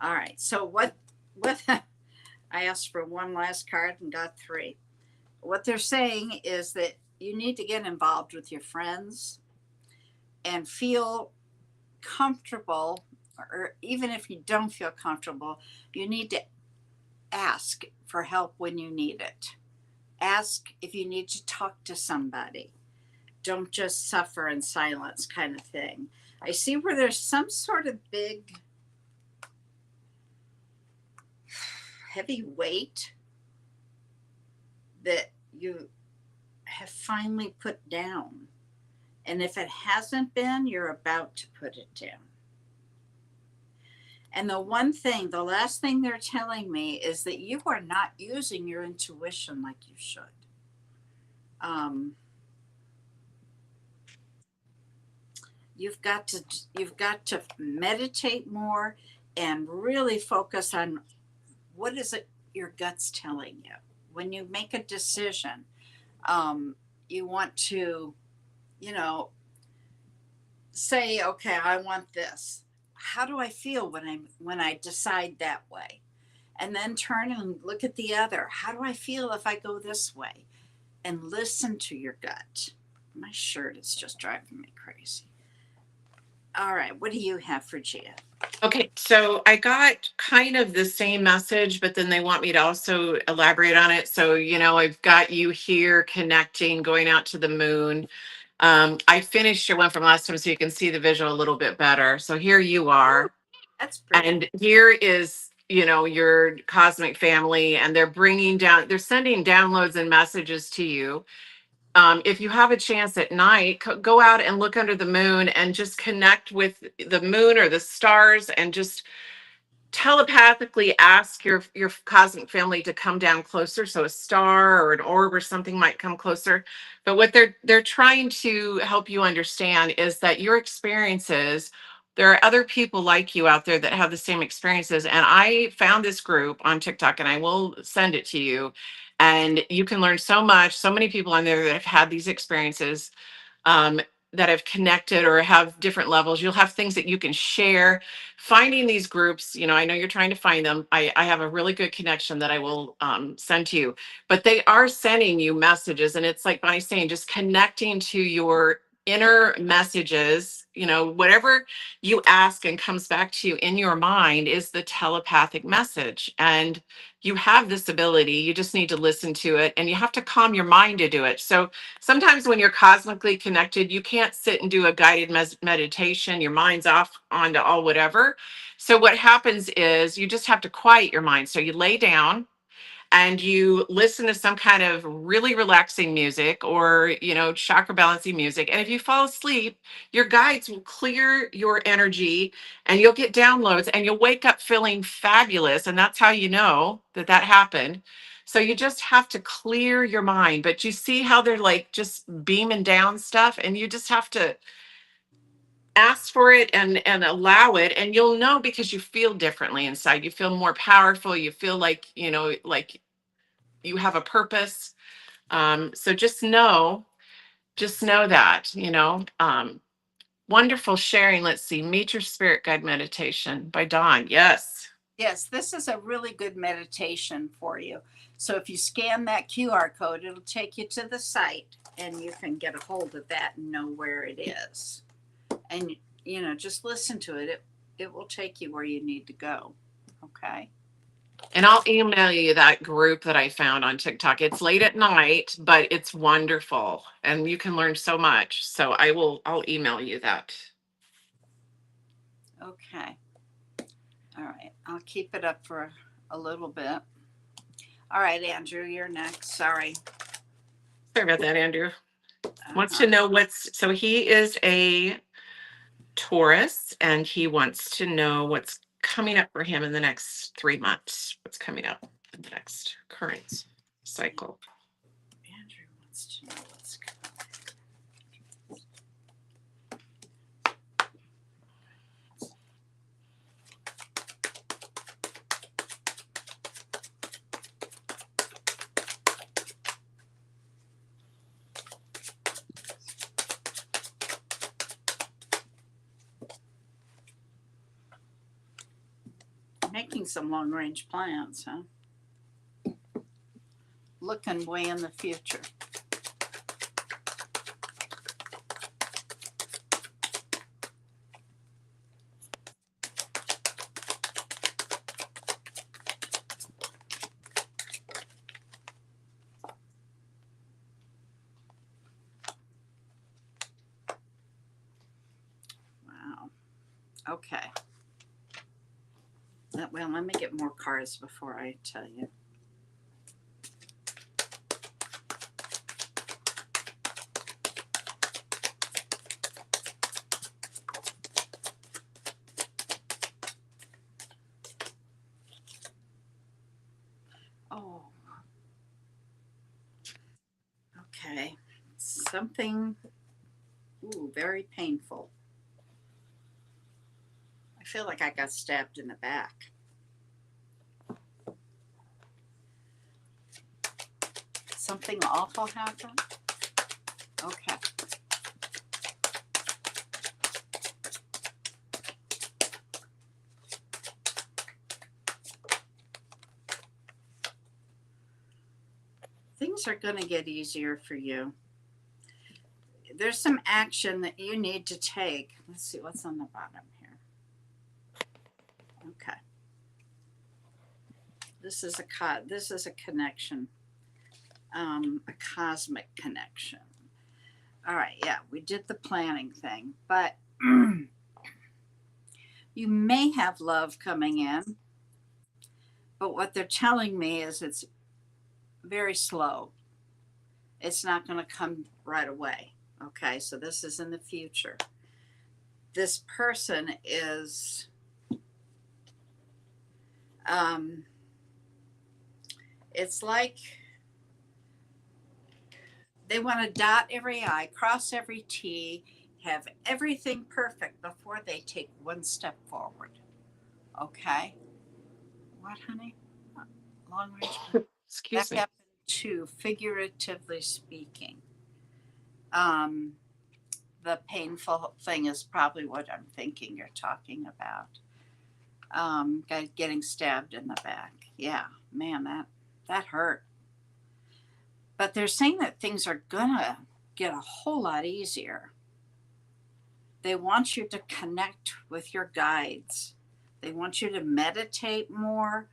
All right. So what I asked for one last card and got three. What they're saying is that you need to get involved with your friends and feel comfortable, or even if you don't feel comfortable, you need to ask for help when you need it. Ask if you need to talk to somebody. Don't just suffer in silence, kind of thing. I see where there's some sort of big, heavy weight that you have finally put down. And if it hasn't been, you're about to put it down. And the last thing they're telling me is that you are not using your intuition like you should. you've got to meditate more and really focus on what is it your gut's telling you when you make a decision. You want to, you know, say, okay, I want this. How do I feel when I decide that way? And then turn and look at the other. How do I feel if I go this way? And listen to your gut. My shirt is just driving me crazy. All right, what do you have for Gia? Okay, so I got kind of the same message, but then they want me to also elaborate on it. So, I've got you here connecting, going out to the moon. I finished your one from last time so you can see the visual a little bit better. So here you are. That's pretty. And here is, your cosmic family, and they're sending downloads and messages to you. If you have a chance at night, go out and look under the moon and just connect with the moon or the stars and just telepathically ask your cosmic family to come down closer, so a star or an orb or something might come closer. But what they're trying to help you understand is that your experiences, there are other people like you out there that have the same experiences. And I found this group on TikTok, and I will send it to you, and you can learn so much. So many people on there that have had these experiences, um, that have connected or have different levels. You'll have things that you can share. Finding these groups, I know you're trying to find them. I have a really good connection that I will send to you, but they are sending you messages. And it's like Bonnie's saying, just connecting to your inner messages, whatever you ask and comes back to you in your mind is the telepathic message. And you have this ability, you just need to listen to it, and you have to calm your mind to do it. So sometimes when you're cosmically connected, you can't sit and do a guided meditation. Your mind's off onto all whatever. So what happens is you just have to quiet your mind. So you lay down and you listen to some kind of really relaxing music, or chakra balancing music, and if you fall asleep, your guides will clear your energy and you'll get downloads and you'll wake up feeling fabulous, and that's how you know that happened. So you just have to clear your mind, but you see how they're like just beaming down stuff, and you just have to ask for it and allow it, and you'll know, because you feel differently inside. You feel more powerful. You feel like you have a purpose. So just know that, wonderful sharing. Let's see, Meet Your Spirit Guide Meditation by Dawn. Yes. Yes, this is a really good meditation for you. So if you scan that QR code, it'll take you to the site and you can get a hold of that and know where it is. And, just listen to it. It will take you where you need to go. Okay. And I'll email you that group that I found on TikTok. It's late at night, but it's wonderful and you can learn so much. So I'll email you that. Okay. All right. I'll keep it up for a little bit. All right, Andrew, you're next. Sorry. Sorry about that, Andrew. Wants to know so he is a Taurus, and he wants to know what's coming up for him in the next 3 months. What's coming up in the next current cycle? Andrew wants to know what's coming. Making some long range plans, huh? Looking way in the future. Wow. Okay. Well, let me get more cards before I tell you. Oh. Okay. Something very painful. feel like I got stabbed in the back. Something awful happened? Okay. Things are going to get easier for you. There's some action that you need to take. Let's see what's on the bottom here. Okay. This is a connection. A cosmic connection. All right, yeah, we did the planning thing, but you may have love coming in, but what they're telling me is it's very slow. It's not going to come right away. Okay, so this is in the future. This person is it's like they want to dot every I, cross every T, have everything perfect before they take one step forward. Okay? What, honey? Long range. Excuse That me. happened too, figuratively speaking. The painful thing is probably what I'm thinking you're talking about. Getting stabbed in the back. Yeah, man, that hurt. But they're saying that things are gonna get a whole lot easier. They want you to connect with your guides. They want you to meditate more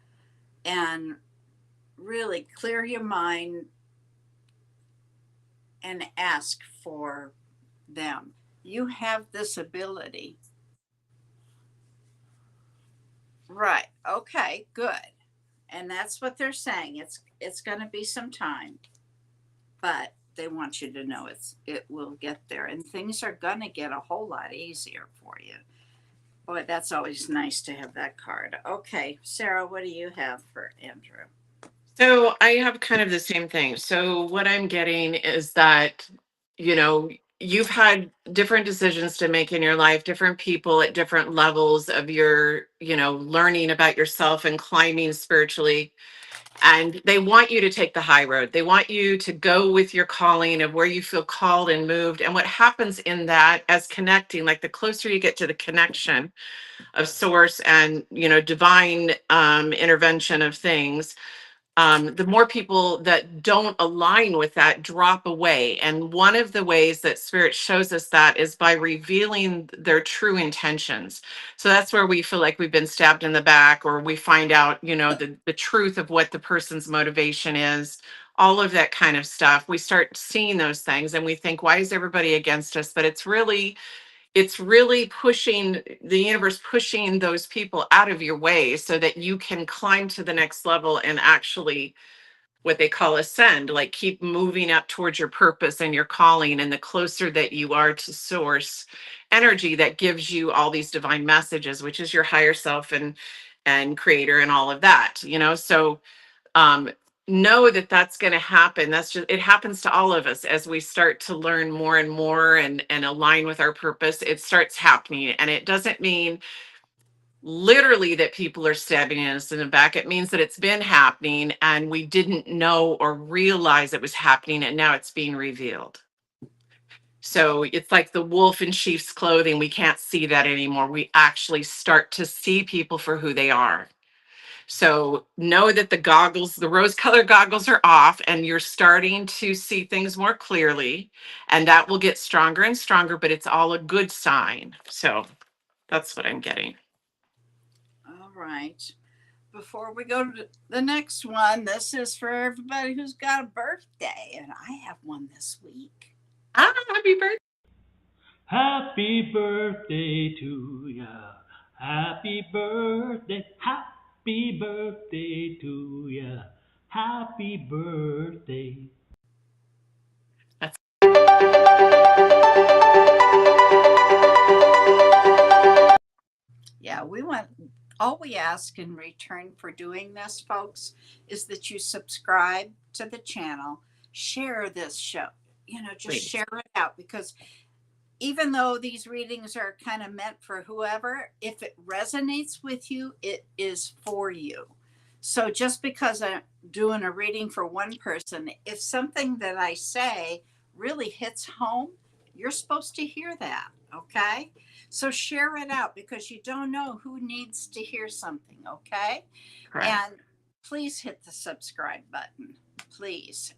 and really clear your mind and ask for them. You have this ability. Right. Okay, good. And that's what they're saying. It's going to be some time. But they want you to know it will get there, and things are going to get a whole lot easier for you. Boy, that's always nice to have that card. Okay, Sarah, what do you have for Andrew? So I have kind of the same thing. So what I'm getting is that, you've had different decisions to make in your life, different people at different levels of your, learning about yourself and climbing spiritually. And they want you to take the high road. They want you to go with your calling of where you feel called and moved. And what happens in that as connecting, like the closer you get to the connection of source and, divine intervention of things, the more people that don't align with that drop away. And one of the ways that Spirit shows us that is by revealing their true intentions. So that's where we feel like we've been stabbed in the back, or we find out, the truth of what the person's motivation is, all of that kind of stuff. We start seeing those things and we think, why is everybody against us? But it's really pushing the universe, pushing those people out of your way so that you can climb to the next level and actually what they call ascend, like keep moving up towards your purpose and your calling. And the closer that you are to source energy that gives you all these divine messages, which is your higher self and creator and all of that, so know that that's going to happen. That's just, it happens to all of us as we start to learn more and more and align with our purpose. It starts happening, and it doesn't mean literally that people are stabbing us in the back. It means that it's been happening and we didn't know or realize it was happening, and now it's being revealed. So it's like the wolf in sheep's clothing. We can't see that anymore. We actually start to see people for who they are. So know that the rose-colored goggles are off, and you're starting to see things more clearly, and that will get stronger and stronger, but it's all a good sign. So that's what I'm getting. All right. Before we go to the next one, this is for everybody who's got a birthday, and I have one this week. Happy birthday. Happy birthday to ya. Happy birthday. Happy birthday to ya. Happy birthday. Yeah, all we ask in return for doing this, folks, is that you subscribe to the channel, share this show, just Please. share it out, because even though these readings are kind of meant for whoever, if it resonates with you, it is for you. So just because I'm doing a reading for one person, if something that I say really hits home, you're supposed to hear that. Okay. So share it out because you don't know who needs to hear something. Okay. Correct. And please hit the subscribe button. Please.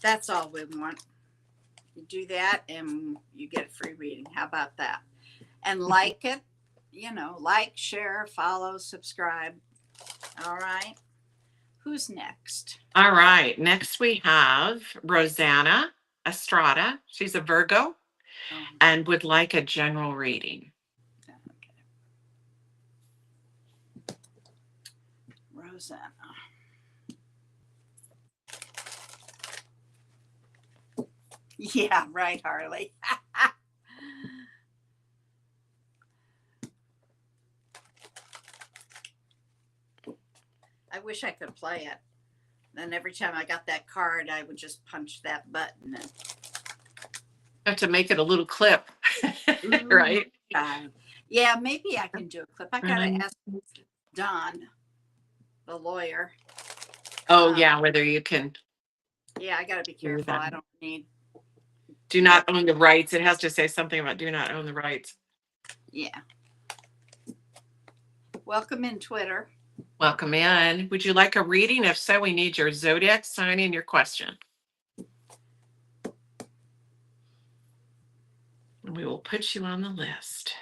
That's all we want. You do that and you get a free reading. How about that? And like it, like, share, follow, subscribe. All right. Who's next? All right. Next we have Rosanna Estrada. She's a Virgo and would like a general reading. Okay. Rosanna. Yeah, right, Harley. I wish I could play it. Then every time I got that card, I would just punch that button. And Have to make it a little clip, right? Yeah, maybe I can do a clip. I gotta ask Don, the lawyer. Oh, yeah, whether you can. Yeah, I gotta be careful. I don't need. Do not own the rights. It has to say something about do not own the rights. Yeah. Welcome in, Twitter. Welcome in. Would you like a reading? If so, we need your zodiac sign and your question. And we will put you on the list.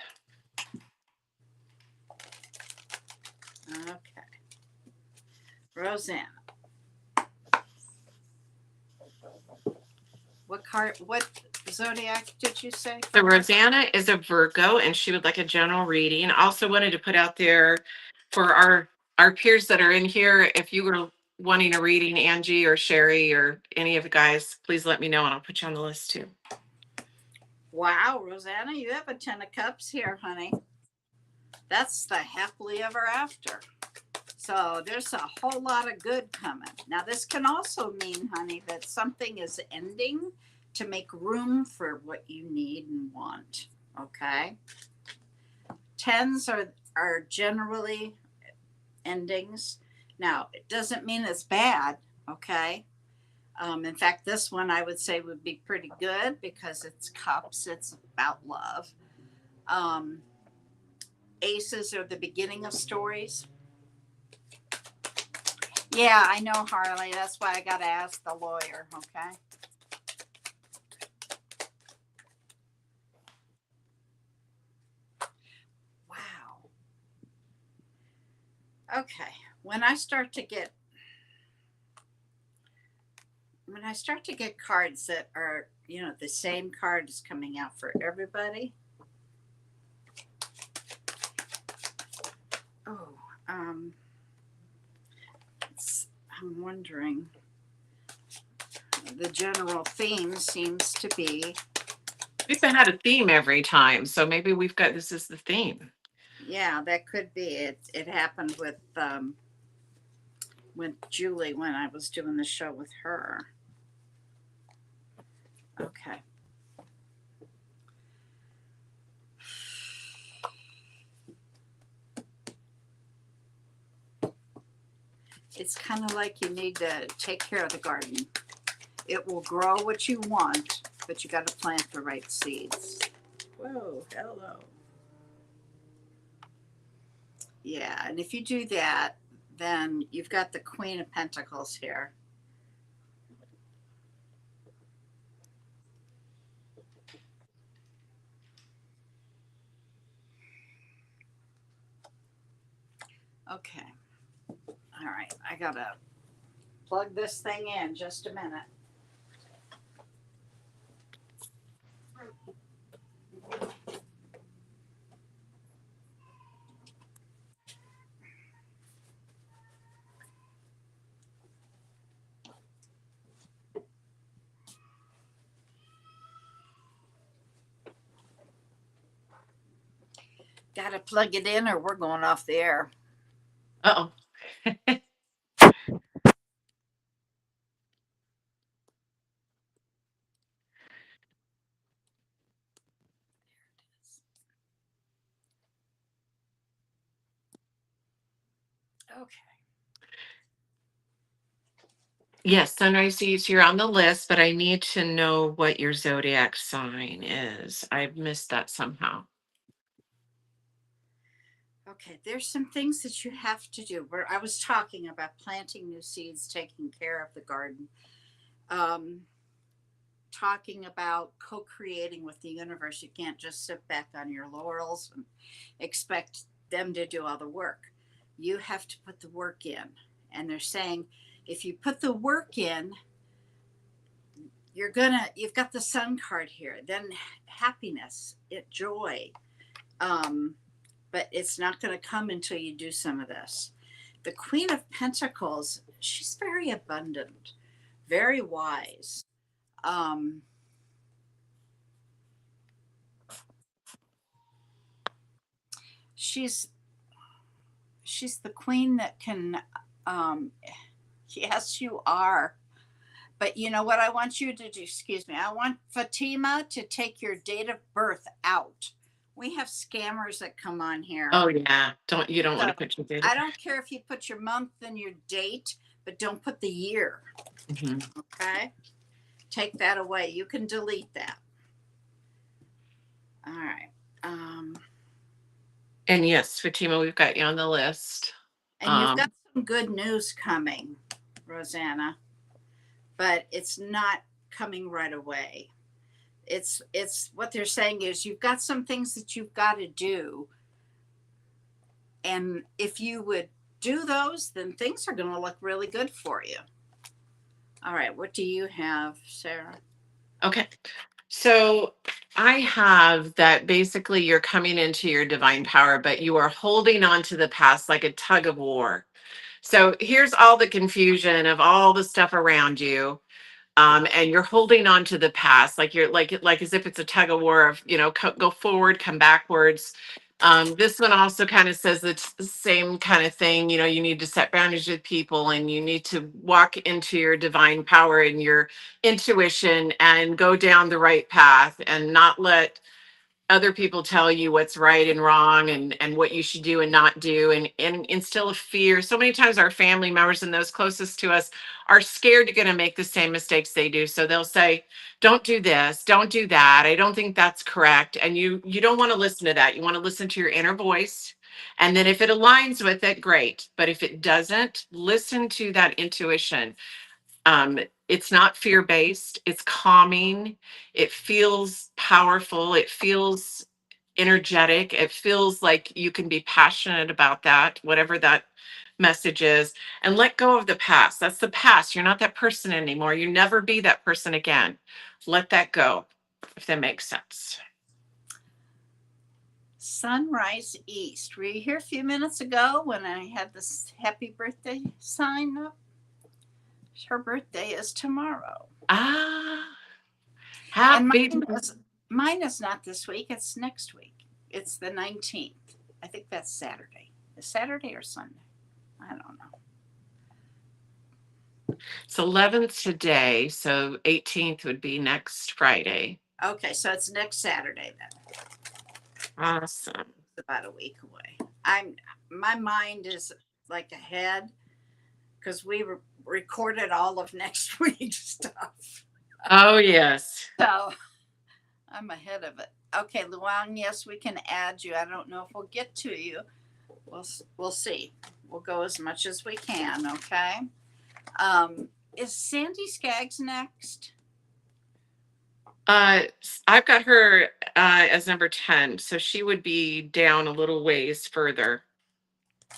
Okay. Rosanna. What zodiac did you say? So Rosanna is a Virgo and she would like a general reading. Also wanted to put out there for our peers that are in here, if you were wanting a reading, Angie or Sherry or any of the guys, please let me know and I'll put you on the list too. Wow, Rosanna, you have a 10 of cups here, honey. That's the happily ever after. So there's a whole lot of good coming. Now, this can also mean, honey, that something is ending to make room for what you need and want. Okay. 10s are generally endings. Now, it doesn't mean it's bad. Okay. In fact, this one I would say would be pretty good because it's cups. It's about love. Aces are the beginning of stories. Yeah, I know, Harley. That's why I got to ask the lawyer. Okay. Wow. Okay. When I start to get cards that are, the same card is coming out for everybody. Oh, I'm wondering. The general theme seems to be. We've had a theme every time, so maybe we've got this is the theme. Yeah, that could be. It happened with Julie when I was doing the show with her. Okay. It's kind of like you need to take care of the garden. It will grow what you want, but you got to plant the right seeds. Whoa, hello. Yeah, and if you do that, then you've got the Queen of Pentacles here. Okay. All right, I gotta plug this thing in just a minute. Gotta plug it in or we're going off the air. Uh-oh. Okay. Yes, Sunrise Seas, you're on the list, but I need to know what your zodiac sign is. I've missed that somehow. Okay, there's some things that you have to do. Where I was talking about planting new seeds, taking care of the garden, um, talking about co-creating with the universe. You can't just sit back on your laurels and expect them to do all the work. You have to put the work in. And they're saying if you put the work in, you've got the sun card here, then happiness, joy. But it's not going to come until you do some of this. The Queen of Pentacles, she's very abundant, very wise. She's the queen that can, yes, you are. But you know what I want you to do? Excuse me. I want Fatima to take your date of birth out. We have scammers that come on here. Oh yeah, you don't want So to put your date. I don't care if you put your month and your date, but don't put the year. Mhm. Okay? Take that away. You can delete that. All right. And yes, Fatima, we've got you on the list. And you've got some good news coming, Rosanna, but it's not coming right away. It's what they're saying is you've got some things that you've got to do. And if you would do those, then things are going to look really good for you. All right. What do you have, Sarah? Okay. So I have that basically you're coming into your divine power, but you are holding on to the past like a tug of war. So here's all the confusion of all the stuff around you. And you're holding on to the past, like you're like as if it's a tug of war of, go forward, come backwards. This one also kind of says the same kind of thing. You need to set boundaries with people, and you need to walk into your divine power and your intuition and go down the right path and not let other people tell you what's right and wrong and what you should do and not do and instill a fear. So many times our family members and those closest to us are scared to going to make the same mistakes they do. So they'll say, don't do this, don't do that. I don't think that's correct. And you don't want to listen to that. You want to listen to your inner voice. And then if it aligns with it, great. But if it doesn't, listen to that intuition. It's not fear-based, it's calming, it feels powerful, it feels energetic, it feels like you can be passionate about that, whatever that message is, and let go of the past. That's the past. You're not that person anymore. You never be that person again. Let that go, if that makes sense. Sunrise East. Were you here a few minutes ago when I had this happy birthday sign up? Her birthday is tomorrow. Ah, And happy. mine is not this week, it's next week. It's the 19th. I think that's Saturday. Is Saturday or Sunday? I don't know. It's 11th today, so 18th would be next Friday. Okay, so it's next Saturday then. Awesome. It's about a week away. My mind is like ahead because we recorded all of next week's stuff. Oh, yes. So I'm ahead of it. Okay, Luang, yes, we can add you. I don't know if we'll get to you. We'll see. We'll go as much as we can, okay? Is Sandy Skaggs next? I've got her as number 10, so she would be down a little ways further.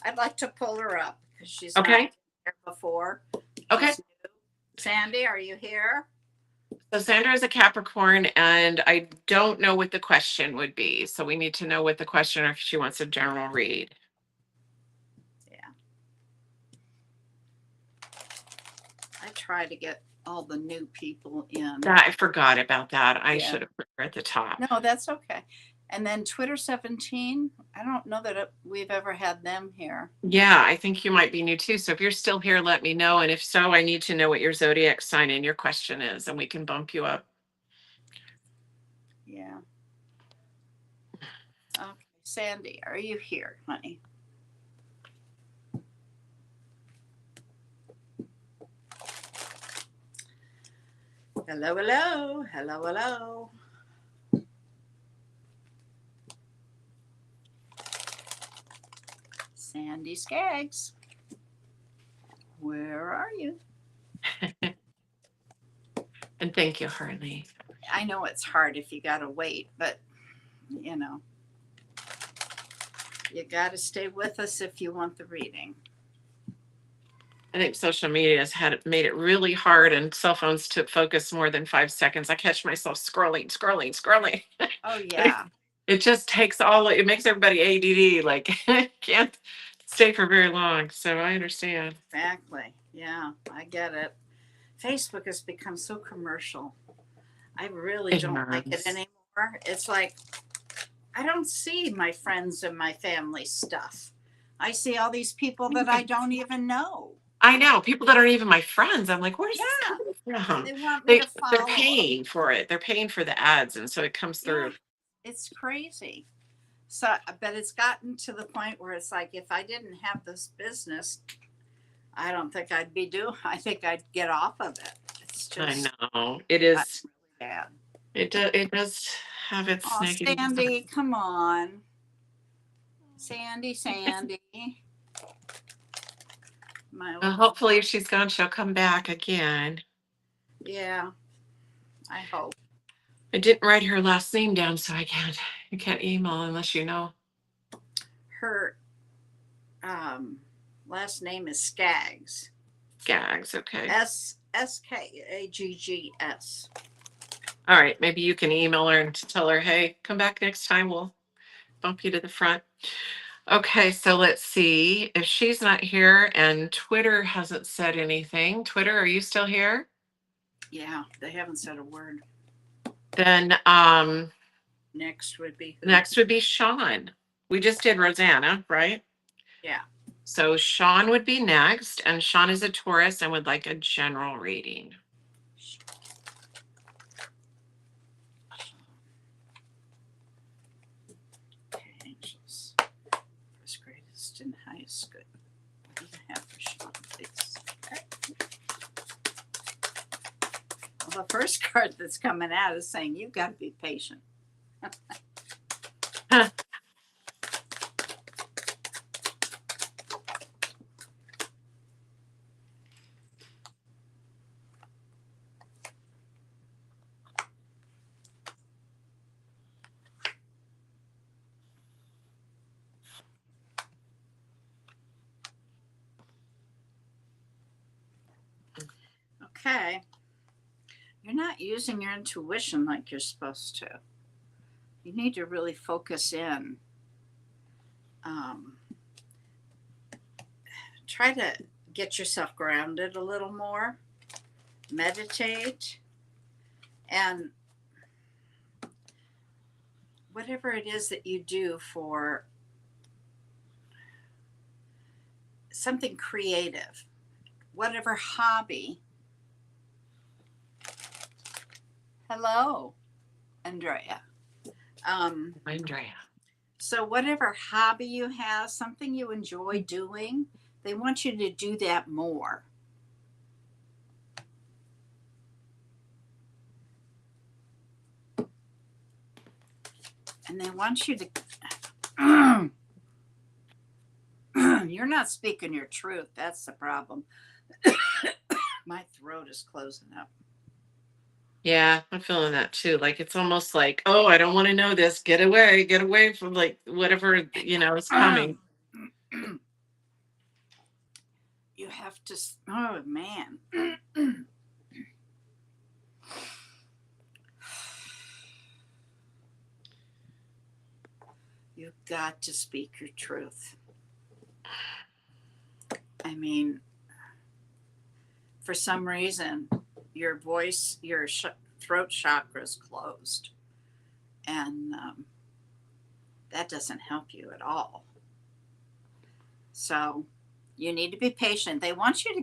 I'd like to pull her up because she's Okay. not here before. Okay. She's new. Sandy, are you here? So Sandra is a Capricorn, and I don't know what the question would be. So we need to know what the question, or if she wants a general read. Yeah. I try to get all the new people in. I forgot about that. I Yeah. should have put her at the top. No, that's okay. And then Twitter 17, I don't know that we've ever had them here. Yeah, I think you might be new too. So if you're still here, let me know. And if so, I need to know what your zodiac sign and your question is, and we can bump you up. Yeah. Okay, Sandy, are you here, honey? Hello, hello, hello, hello. Sandy Skaggs, where are you? And thank you, Harley. I know it's hard if you gotta wait, but you know, you gotta stay with us if you want the reading. I think social media has made it really hard, and cell phones to focus more than 5 seconds. I catch myself scrolling. Oh, yeah. It just takes it makes everybody ADD, like can't stay for very long. So I understand. Exactly. Yeah, I get it. Facebook has become so commercial. I really It don't like it has. anymore. It's like I don't see my friends and my family stuff. I see all these people that I don't even know. I know people that aren't even my friends. I'm like, where's this Yeah. coming from? They want me to They're follow. paying for it. They're paying for the ads, and so it comes Yeah, through. it's crazy. So, but it's gotten to the point where it's like if I didn't have this business, I don't think I'd be doing. I think I'd get off of it. It's just I know it is. bad. It does have its Oh, negative sides. Sandy, come on. Sandy. Well, hopefully, if she's gone, she'll come back again. Yeah, I hope. I didn't write her last name down, so I can't email unless you know. Her last name is Skaggs. Skaggs, okay. Skaggs. All right, maybe you can email her and tell her, hey, come back next time. We'll bump you to the front. Okay, so let's see if she's not here and Twitter hasn't said anything. Twitter, are you still here? Yeah, they haven't said a word. Then Next would be Sean. We just did Rosanna, right? Yeah. So Sean would be next, and Sean is a Taurus and would like a general reading. Okay, angels. First greatest and highest good. What do you have for Sean, please? Okay. Well, the first card that's coming out is saying you've got to be patient. Okay. You're not using your intuition like you're supposed to. You need to really focus in. Try to get yourself grounded a little more. Meditate. And whatever it is that you do for something creative, whatever hobby. Hello, Andrea. Andrea. So whatever hobby you have, something you enjoy doing, they want you to do that more. And they want you to you're not speaking your truth. That's the problem. My throat is closing up. Yeah, I'm feeling that too. Like it's almost like, oh, I don't want to know this. Get away from like whatever, is coming. You have to, oh man. You've got to speak your truth. I mean, for some reason, your voice, your throat chakra is closed. And that doesn't help you at all. So you need to be patient. They want you to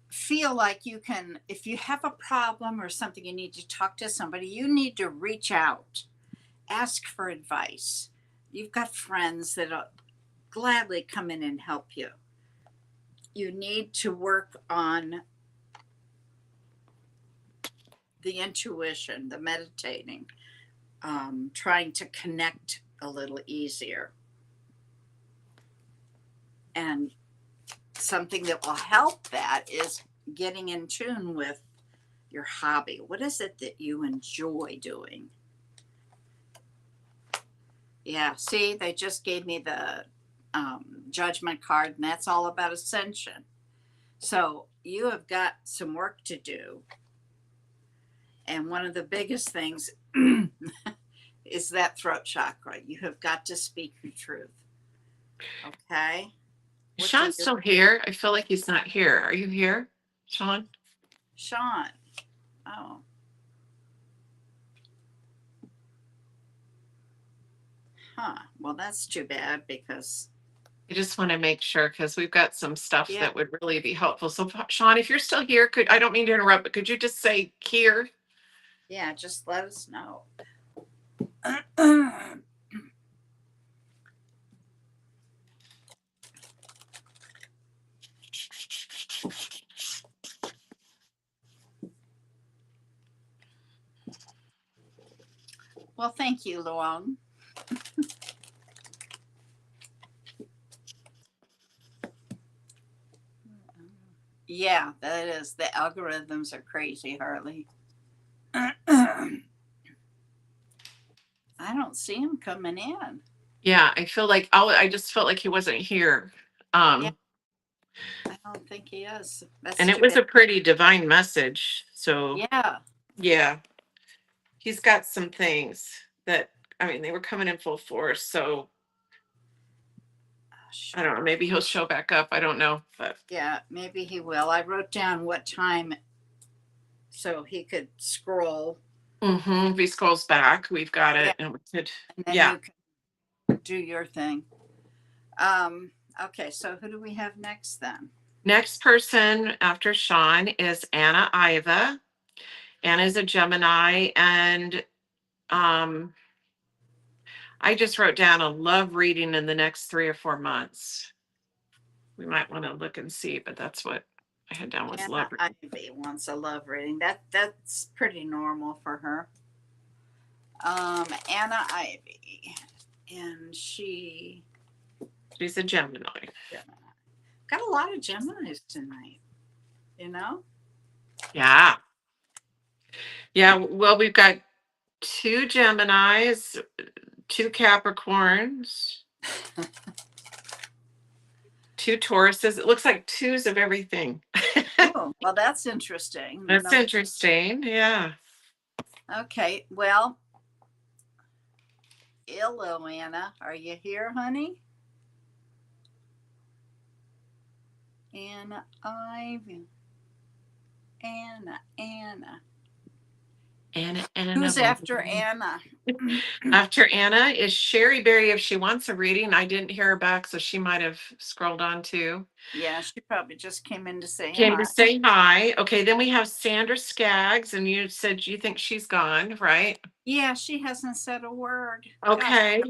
feel like you can, if you have a problem or something, you need to talk to somebody, you need to reach out, ask for advice. You've got friends that'll gladly come in and help you. You need to work on the intuition, the meditating, trying to connect a little easier. And something that will help that is getting in tune with your hobby. What is it that you enjoy doing? Yeah, see, they just gave me the judgment card, and that's all about ascension. So you have got some work to do. And one of the biggest things is that throat chakra. You have got to speak your truth. Okay? Is What Sean do you- still here? I feel like he's not here. Are you here, Sean? Sean. Oh. Huh. Well, that's too bad because, I just want to make sure because we've got some stuff Yeah. that would really be helpful. So, Sean, if you're still here, I don't mean to interrupt, but could you just say here? yeah, just let us know. Well, thank you, Luong. Yeah, that is. The algorithms are crazy, Harley. I don't see him coming in. Yeah, I feel like I just felt like he wasn't here. Yeah. I don't think he is. That's And it too was a bad. pretty divine message. So Yeah. yeah, he's got some things that, I mean, they were coming in full force. So I don't know, maybe he'll show back up. I don't know, but Yeah, maybe he will. I wrote down what time so he could scroll, if he scrolls back, we've got it. And we could, and then yeah. you can do your thing. Okay, so who do we have next then? Next person after Sean is Anna Iva. Anna's a Gemini, and I just wrote down a love reading in the next 3 or 4 months. We might want to look and see, but that's what I had down was love Anna reading. Ivy wants a love reading. That's pretty normal for her. Anna Ivy, and she's She's a Gemini. got a lot of Geminis tonight. You know? Yeah. Yeah. Well, we've got 2 Geminis, 2 Capricorns, 2 Tauruses. It looks like 2s of everything. Oh, well, that's interesting. That's interesting. Yeah. Okay, well, hello, Anna. Are you here, honey? Anna Ivy. Anna. Anna. Who's after Anna? After Anna is Sherry Berry. If she wants a reading, I didn't hear her back, so she might have scrolled on too. Yeah, she probably just came in to say Came hi. to say hi. Okay, then we have Sandra Skaggs, and you said you think she's gone, right? Yeah, she hasn't said a word. Okay.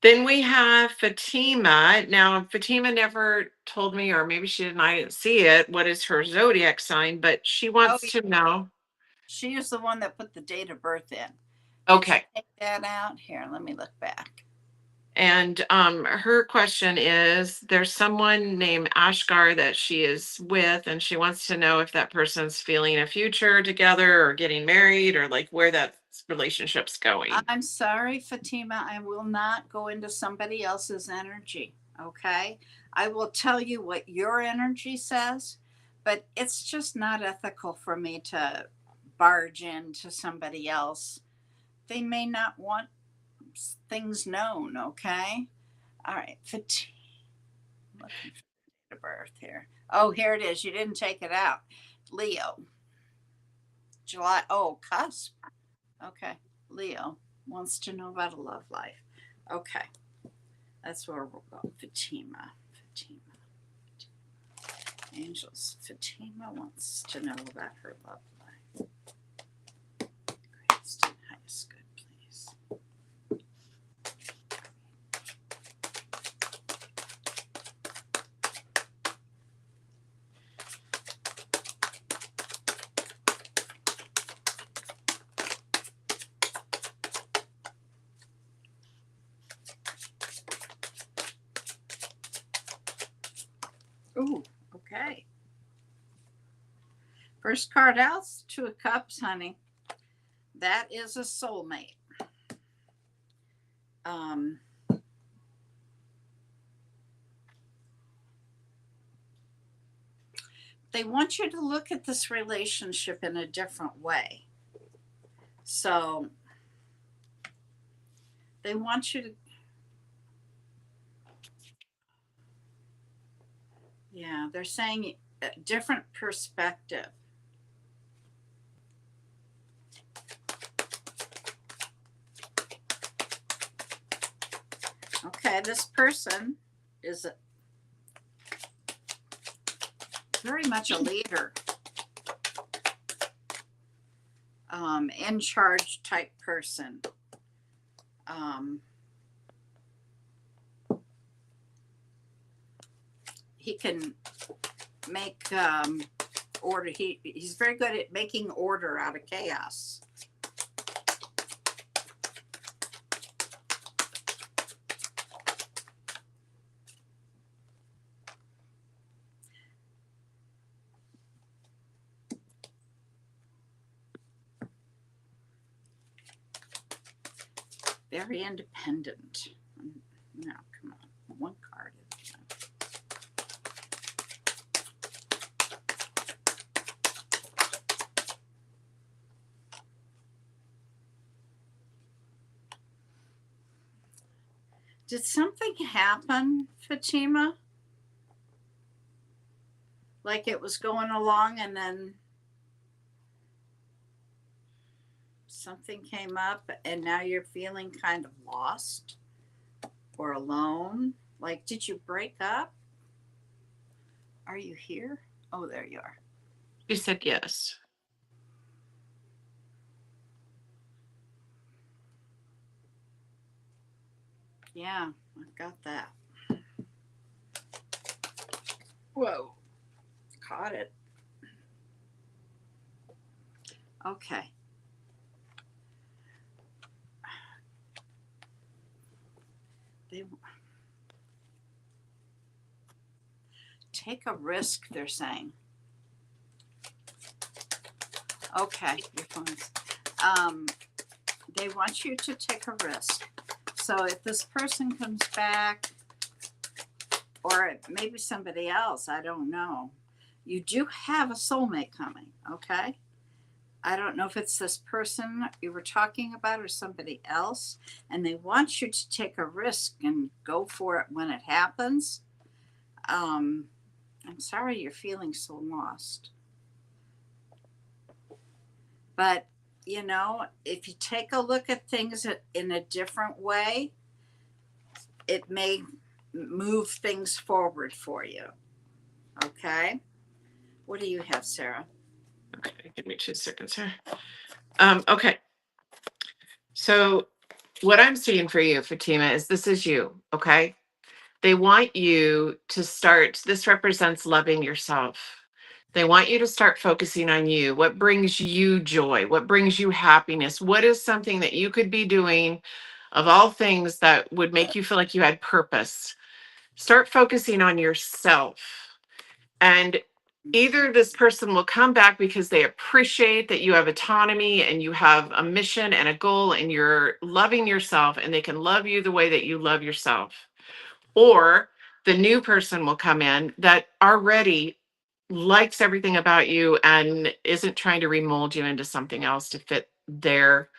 Then we have Fatima. Now, Fatima never told me, or maybe she didn't, I didn't see it, what is her zodiac sign, but she wants to know. She is the one that put the date of birth in. Okay. Take that out. Here, let me look back. And her question is, there's someone named Ashgar that she is with, and she wants to know if that person's feeling a future together or getting married, or like where that relationship's going. I'm sorry, Fatima. I will not go into somebody else's energy. Okay. I will tell you what your energy says, but it's just not ethical for me to barge into somebody else. They may not want things known. Okay. All right. Fatima. Looking for the date of birth here. Oh, here it is. You didn't take it out. Leo. July. Oh, cusp. Okay. Leo wants to know about a love life. Okay. That's where we'll go. Fatima. Angels. Fatima wants to know about her love life. Greatest and highest good, please. Ooh, okay. First card out, Two of Cups, honey. That is a soulmate. They want you to look at this relationship in a different way. So they want you to, yeah, they're saying a different perspective. Okay, this person is very much a leader, in charge type person. He can make order. He's very good at making order out of chaos. Very independent. No, come on. One card at a time. Did something happen, Fatima? Like it was going along and then something came up and now you're feeling kind of lost or alone? Like, did you break up? Are you here? Oh, there you are. She said yes. Yeah, I've got that. Whoa, caught it. Okay. They take a risk, they're saying. Okay, your phone's. They want you to take a risk. So if this person comes back, or maybe somebody else, I don't know. You do have a soulmate coming, okay? I don't know if it's this person you were talking about or somebody else, and they want you to take a risk and go for it when it happens. I'm sorry you're feeling so lost. But, you know, if you take a look at things in a different way, it may move things forward for you. Okay? What do you have, Sarah? Okay, give me 2 seconds here. Okay. So what I'm seeing for you, Fatima, is this is you, okay? They want you to start, this represents loving yourself. They want you to start focusing on you. What brings you joy? What brings you happiness? What is something that you could be doing of all things that would make you feel like you had purpose? Start focusing on yourself. And either this person will come back because they appreciate that you have autonomy and you have a mission and a goal and you're loving yourself and they can love you the way that you love yourself. Or the new person will come in that already likes everything about you and isn't trying to remold you into something else to fit their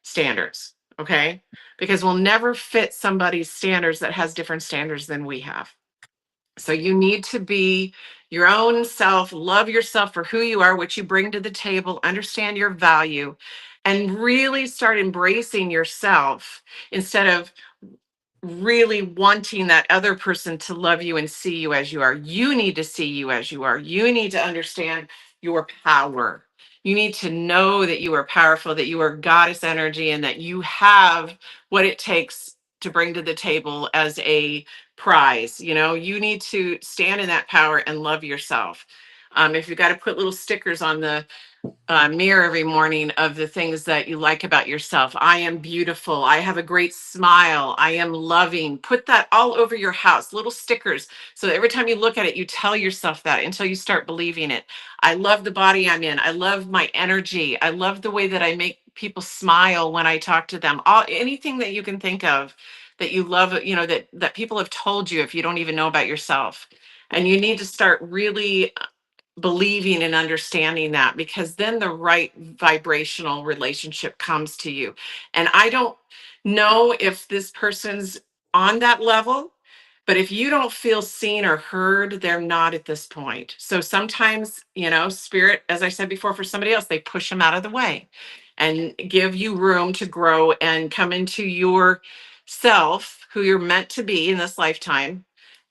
standards. Okay. Because we'll never fit somebody's standards that has different standards than we have. So you need to be your own self, love yourself for who you are, what you bring to the table, understand your value, and really start embracing yourself instead of really wanting that other person to love you and see you as you are. You need to see you as you are. You need to understand your power. You need to know that you are powerful, that you are goddess energy, and that you have what it takes to bring to the table as a prize. You know, you need to stand in that power and love yourself. If you got to put little stickers on the mirror every morning of the things that you like about yourself. I am beautiful. I have a great smile. I am loving. Put that all over your house, little stickers. So that every time you look at it, you tell yourself that until you start believing it. I love the body I'm in. I love my energy. I love the way that I make people smile when I talk to them. Anything that you can think of that you love, you know, that people have told you if you don't even know about yourself. And you need to start really believing and understanding that, because then the right vibrational relationship comes to you. And I don't know if this person's on that level, but if you don't feel seen or heard, they're not at this point. So sometimes, you know, spirit, as I said before, for somebody else, they push them out of the way and give you room to grow and come into your self, who you're meant to be in this lifetime.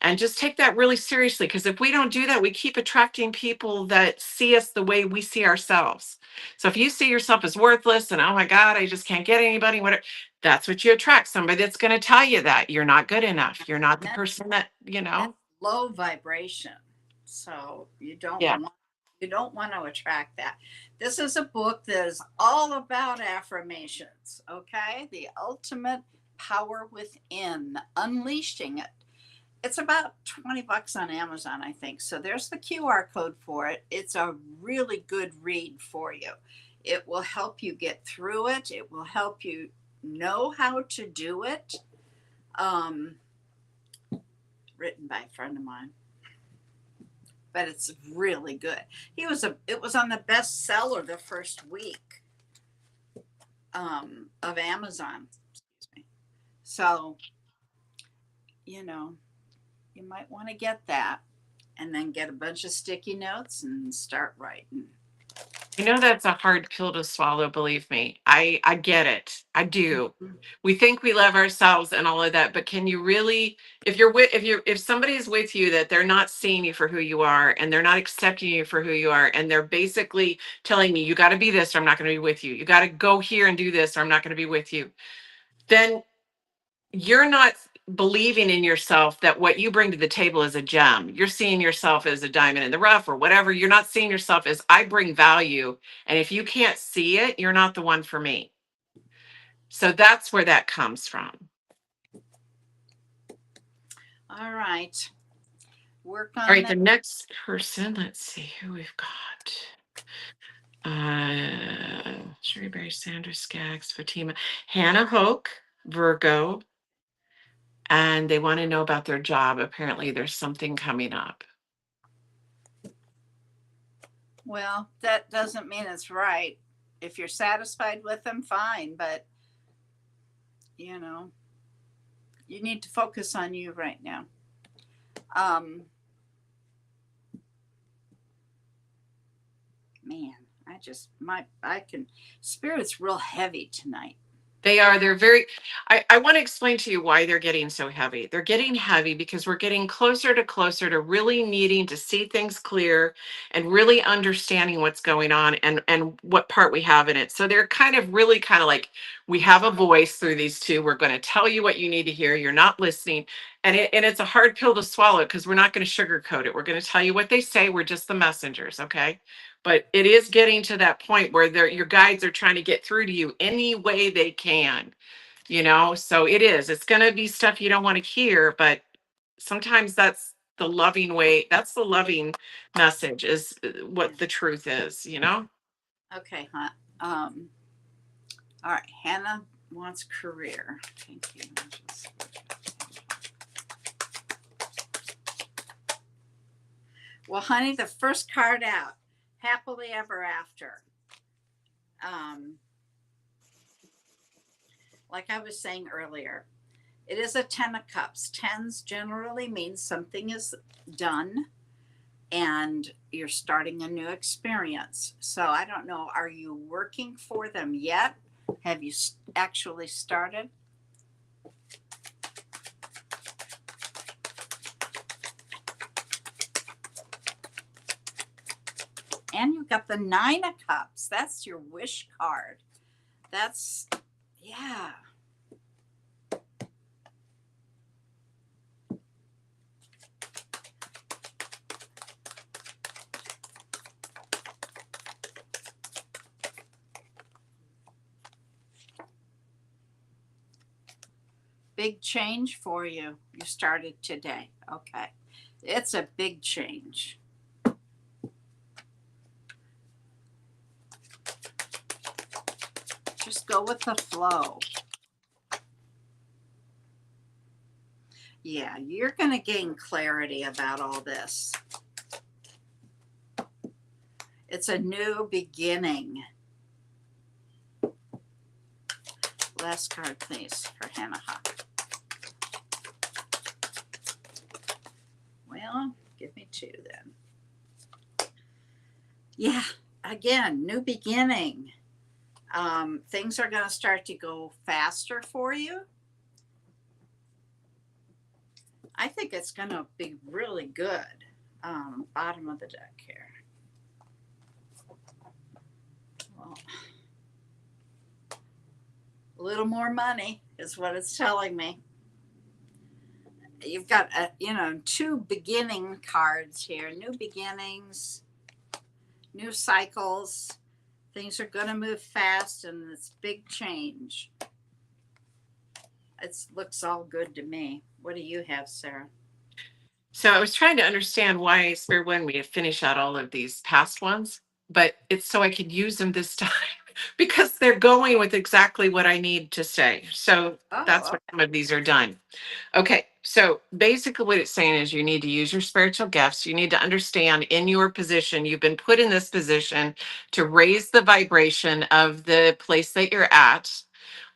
And just take that really seriously, because if we don't do that, we keep attracting people that see us the way we see ourselves. So if you see yourself as worthless and, oh my God, I just can't get anybody, whatever, that's what you attract. Somebody that's going to tell you that you're not good enough. You're not the That- person that, you That's know. low vibration. So Yeah. you don't want to attract that. This is a book that is all about affirmations, okay? The ultimate power within, unleashing it. It's about 20 bucks on Amazon, I think. So there's the QR code for it. It's a really good read for you. It will help you get through it. It will help you know how to do it. Written by a friend of mine, but it's really good. It was on the bestseller the first week of Amazon. Excuse me. So, you know, you might want to get that and then get a bunch of sticky notes and start writing. You know, that's a hard pill to swallow, believe me. I get it. I do. We think we love ourselves and all of that, but can you really, if somebody is with you that they're not seeing you for who you are and they're not accepting you for who you are, and they're basically telling you, you got to be this or I'm not going to be with you. You got to go here and do this or I'm not going to be with you. Then you're not believing in yourself that what you bring to the table is a gem. You're seeing yourself as a diamond in the rough or whatever. You're not seeing yourself as, I bring value. And if you can't see it, you're not the one for me. So that's where that comes from. All right. Work on All right, that. the next person, let's see who we've got. Sherry Berry, Sandra Skaggs, Fatima, Hannah Hoke, Virgo, and they want to know about their job. Apparently there's something coming up. Well, that doesn't mean it's right. If you're satisfied with them, fine. But, you know, you need to focus on you right now. Man, Spirit's real heavy tonight. They're very, I want to explain to you why they're getting so heavy. They're getting heavy because we're getting closer to really needing to see things clear and really understanding what's going on and what part we have in it. So they're kind of like, we have a voice through these two. We're going to tell you what you need to hear. You're not listening. And it's a hard pill to swallow because we're not going to sugarcoat it. We're going to tell you what they say. We're just the messengers. Okay. But it is getting to that point where your guides are trying to get through to you any way they can, you know? So it's going to be stuff you don't want to hear, but sometimes that's the loving way. That's the loving message is what the truth is, you know? Okay, huh? All right, Hannah wants career. Thank you. Well, honey, the first card out, happily ever after. Like I was saying earlier, it is a 10 of cups. Tens generally means something is done and you're starting a new experience. So I don't know, are you working for them yet? Have you actually started? And you've got the 9 of cups. That's your wish card. That's, yeah. big change for you. You started today. Okay. It's a big change. Just go with the flow. Yeah, you're going to gain clarity about all this. It's a new beginning. Last card, please, for Hannah Hawk. Well, give me 2 then. Yeah, again, new beginning. Things are going to start to go faster for you. I think it's going to be really good. Bottom of the deck here. Well, a little more money is what it's telling me. You've got, 2 beginning cards here. New beginnings, new cycles. Things are going to move fast, and it's big change. It looks all good to me. What do you have, Sarah? So I was trying to understand why Spirit wanted me to finish out all of these past ones, but it's so I could use them this time because they're going with exactly what I need to say. So that's why some of these are done. Okay, so basically what it's saying is you need to use your spiritual gifts. You need to understand in your position, you've been put in this position to raise the vibration of the place that you're at.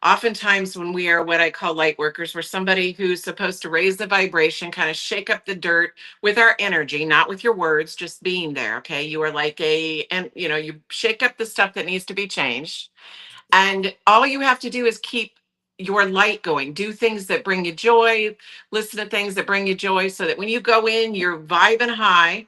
Oftentimes when we are what I call light workers, we're somebody who's supposed to raise the vibration, kind of shake up the dirt with our energy, not with your words, just being there. Okay. You are like you shake up the stuff that needs to be changed. And all you have to do is keep your light going, do things that bring you joy, listen to things that bring you joy so that when you go in, you're vibing high.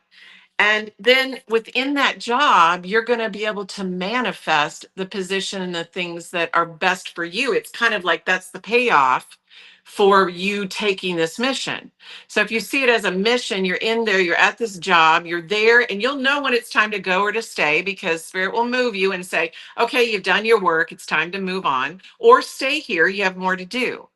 And then within that job, you're going to be able to manifest the position and the things that are best for you. It's kind of like that's the payoff for you taking this mission. So if you see it as a mission, you're in there, you're at this job, you're there, and you'll know when it's time to go or to stay because Spirit will move you and say, okay, you've done your work, it's time to move on, or stay here, you have more to do.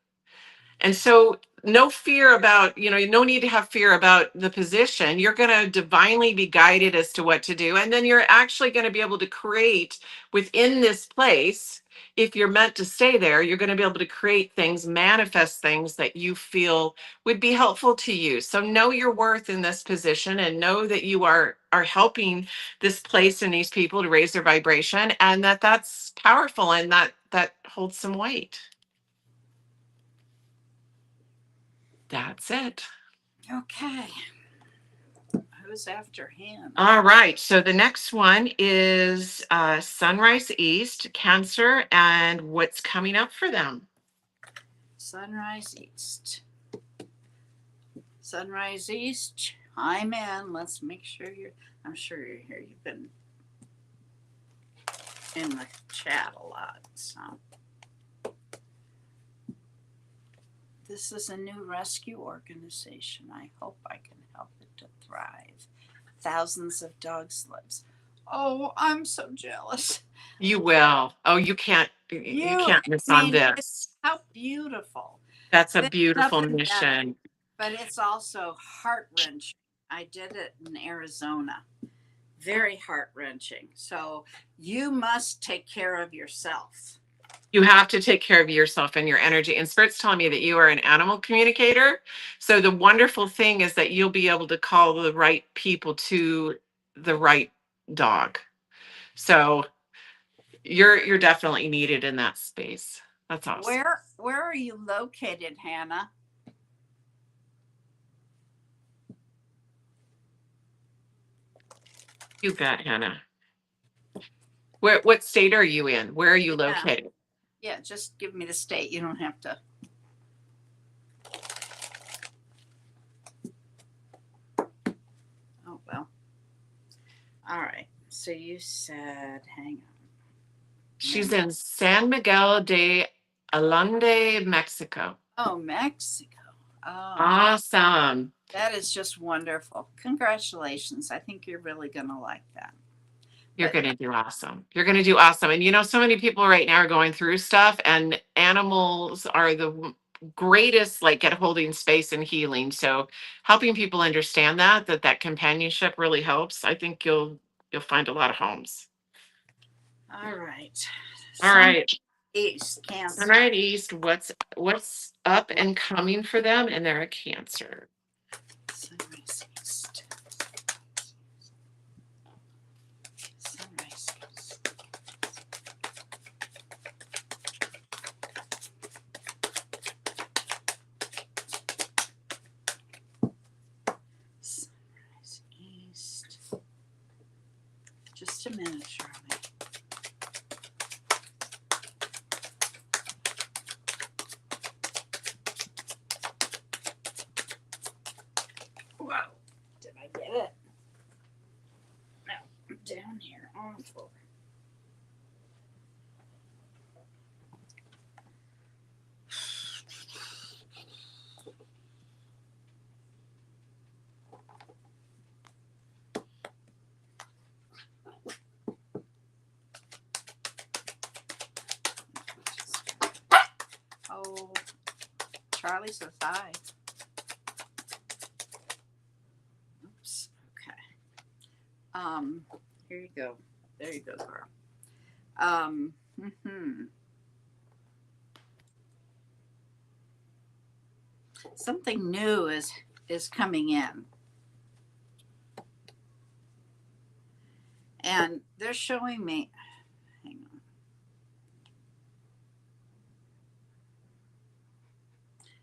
And so no fear about, no need to have fear about the position. You're going to divinely be guided as to what to do. And then you're actually going to be able to create within this place. If you're meant to stay there, you're going to be able to create things, manifest things that you feel would be helpful to you. So know your worth in this position and know that you are helping this place and these people to raise their vibration, and that's powerful and that holds some weight. That's it. Okay. Who's after him? All right. So the next one is Sunrise East, Cancer, and what's coming up for them. Sunrise East. Sunrise East. I'm in. Let's make sure I'm sure you're here. You've been in the chat a lot. So. This is a new rescue organization. I hope I can help it to thrive. Thousands of dogs' lives. Oh, I'm so jealous. You will. Oh, you can't miss on this. How beautiful. That's a beautiful mission. But it's also heart-wrenching. I did it in Arizona. Very heart-wrenching. So you must take care of yourself. You have to take care of yourself and your energy. And Spirit's telling me that you are an animal communicator. So the wonderful thing is that you'll be able to call the right people to the right dog. So you're definitely needed in that space. That's awesome. Where are you located, Hannah? You bet, Hannah. What state are you in? Where are you located? Yeah, just give me the state. You don't have to. Oh, well. All right. So you said, hang on. She's in San Miguel de Allende, Mexico. Oh, Mexico. Oh, awesome. That is just wonderful. Congratulations. I think you're really going to like that. You're going to do awesome. You're going to do awesome. And so many people right now are going through stuff, and animals are the greatest like at holding space and healing. So helping people understand that companionship really helps. I think you'll find a lot of homes. All right. All right. East, Cancer. Sunrise East, what's up and coming for them? And they're a Cancer. Sunrise East. Sunrise East. Sunrise East. Just a minute, Charlie. Whoa. Did I get it? No, down here on the floor. Oh, Charlie says hi. Oops. Okay. Here you go. There you go, girl. Something new is coming in. And they're showing me, hang on.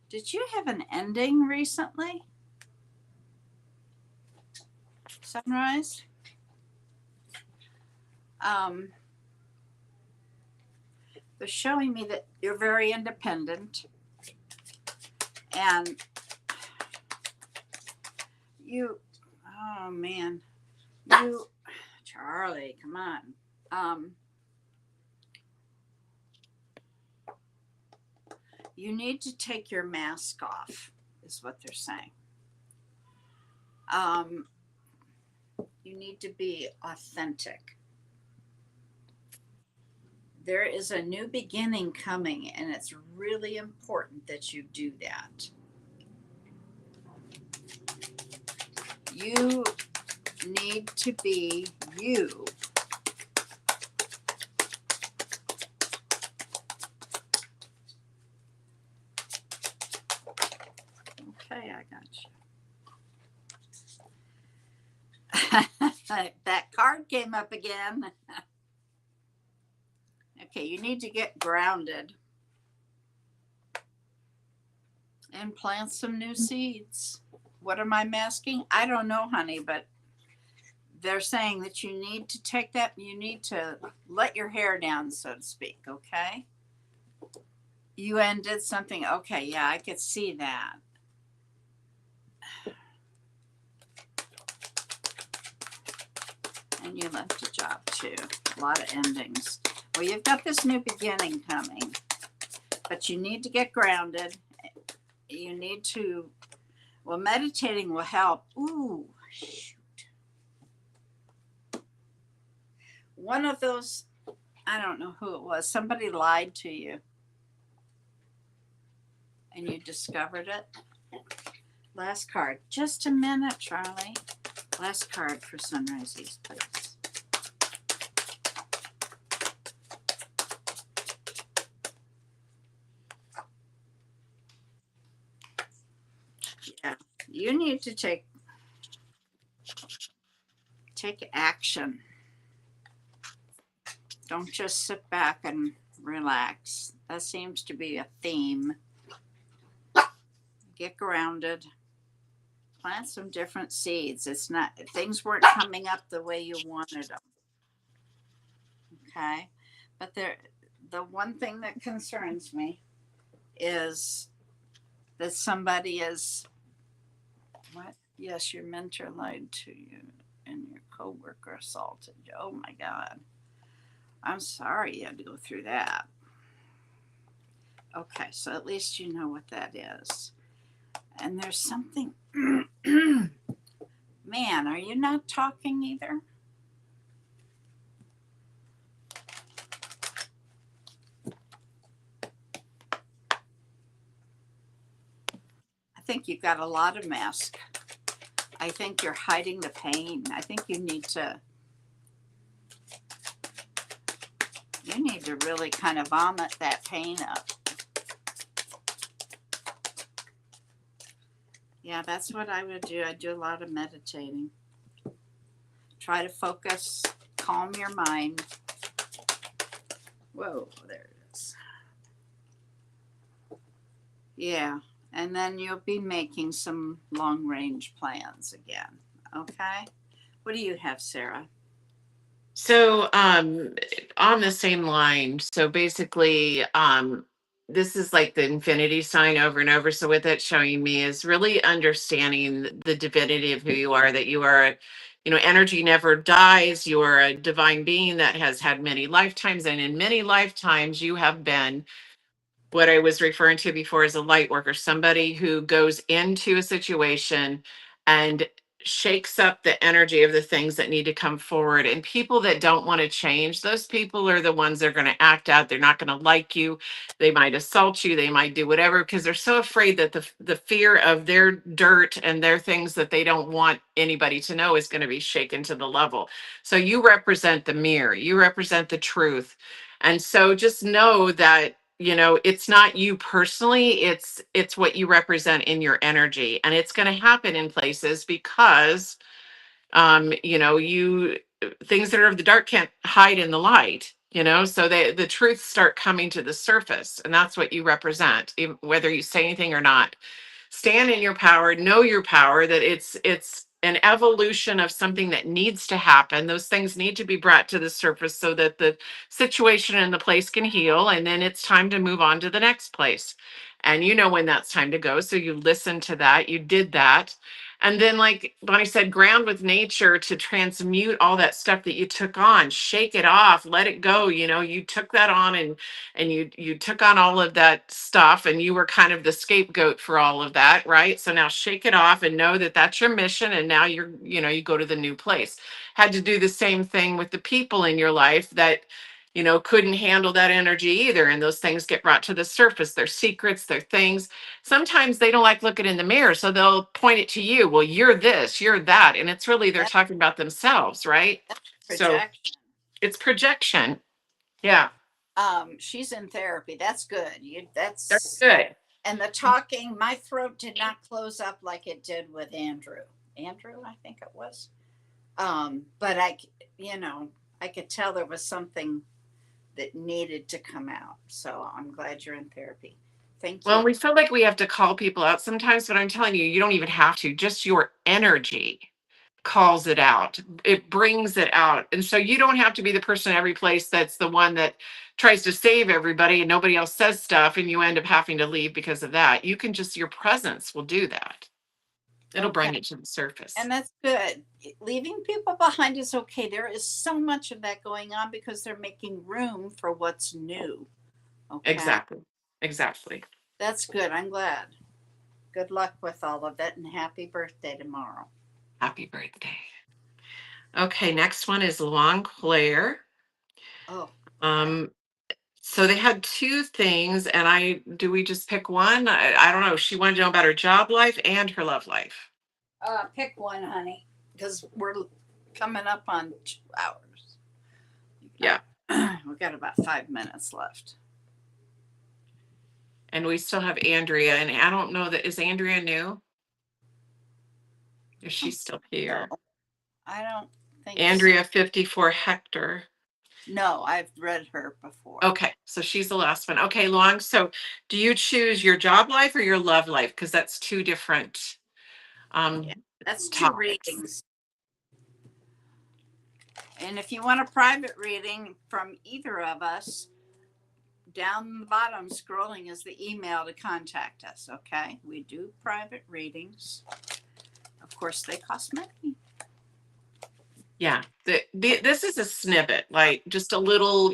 Did you have an ending recently? Sunrise? They're showing me that you're very independent and you, oh man, you, Charlie, come on. You need to take your mask off, is what they're saying. You need to be authentic. There is a new beginning coming, and it's really important that you do that. You need to be you. Okay, I got you. That card came up again. Okay, you need to get grounded and plant some new seeds. What am I masking? I don't know, honey, but they're saying that you need to take that, you need to let your hair down, so to speak, okay? You ended something, okay, yeah, I could see that. And you left a job too, a lot of endings. Well, you've got this new beginning coming, but you need to get grounded. You need to, well, meditating will help. Ooh, shoot. One of those, I don't know who it was, somebody lied to you and you discovered it. Last card, just a minute, Charlie. Last card for Sunrise East, please. Yeah, you need to take action. Don't just sit back and relax. That seems to be a theme. Get grounded. Plant some different seeds. It's not, things weren't coming up the way you wanted them. Okay. But the one thing that concerns me is that somebody is, what? Yes, your mentor lied to you and your coworker assaulted you. Oh my God. I'm sorry you had to go through that. Okay, so at least you know what that is. And there's something, man, are you not talking either? think you've got a lot of mask. I think you're hiding the pain. I think you need to really kind of vomit that pain up. Yeah, that's what I would do. I do a lot of meditating. Try to focus, calm your mind. Whoa, there it is. Yeah, and then you'll be making some long range plans again. Okay. What do you have, Sarah? So, on the same line, so basically, this is like the infinity sign over and over. So, what that's showing me is really understanding the divinity of who you are, that you are, energy never dies. You are a divine being that has had many lifetimes, and in many lifetimes, you have been what I was referring to before as a light worker, somebody who goes into a situation and shakes up the energy of the things that need to come forward. And people that don't want to change, those people are the ones that are going to act out. They're not going to like you. They might assault you. They might do whatever because they're so afraid that the fear of their dirt and their things that they don't want anybody to know is going to be shaken to the level. So you represent the mirror. You represent the truth. And so just know that it's not you personally, it's what you represent in your energy, and it's going to happen in places because you things that are of the dark can't hide in the light, so the truths start coming to the surface, and that's what you represent, whether you say anything or not. Stand in your power, know your power, that it's an evolution of something that needs to happen. Those things need to be brought to the surface so that the situation and the place can heal, and then it's time to move on to the next place. And you know when that's time to go, so you listen to that, you did that. And then, like Bonnie said, ground with nature to transmute all that stuff that you took on, shake it off, let it go. You took that on, and you took on all of that stuff, and you were kind of the scapegoat for all of that, right? So now shake it off and know that that's your mission, and now you go to the new place. Had to do the same thing with the people in your life that couldn't handle that energy either, and those things get brought to the surface. Their secrets, their things. Sometimes they don't like looking in the mirror, so they'll point it to you. Well, you're this, you're that, and it's really they're talking about themselves, right? So Projection. it's projection. Yeah. She's in therapy. That's good. That's good. And the talking, my throat did not close up like it did with Andrew. Andrew, I think it was. But I could tell there was something that needed to come out. So I'm glad you're in therapy. Thank you. Well, we feel like we have to call people out sometimes, but I'm telling you, you don't even have to. Just your energy calls it out. It brings it out. And so you don't have to be the person in every place that's the one that tries to save everybody and nobody else says stuff and you end up having to leave because of that. You can just, your presence will do that. It'll bring it to the surface. And that's good. Leaving people behind is okay. There is so much of that going on because they're making room for what's new. Okay. Exactly. That's good. I'm glad. Good luck with all of it, and happy birthday tomorrow. Happy birthday. Okay, next one is Long Claire. Oh. So they had two things, and do we just pick one? I don't know. She wanted to know about her job life and her love life. Pick one, honey, because we're coming up on 2 hours. Yeah. We've got about 5 minutes left. And we still have Andrea, and I don't know is Andrea new? Is she still here? I don't think Andrea 54 Hector. No, I've read her before. Okay, so she's the last one. Okay, Long. So do you choose your job life or your love life? Because that's two different that's topics. 2 readings. And if you want a private reading from either of us, down the bottom scrolling is the email to contact us. Okay, we do private readings. Of course, they cost money. Yeah, this is a snippet, like just a little,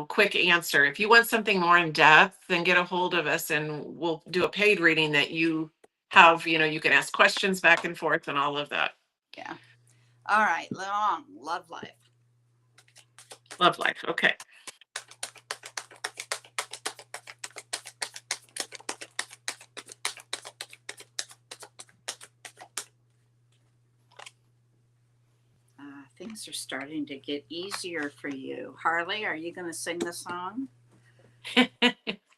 quick answer. If you want something more in depth, then get a hold of us and we'll do a paid reading that you have, you can ask questions back and forth and all of that. Yeah. All right, Long, love life. Love life, okay. things are starting to get easier for you. Harley, are you going to sing the song?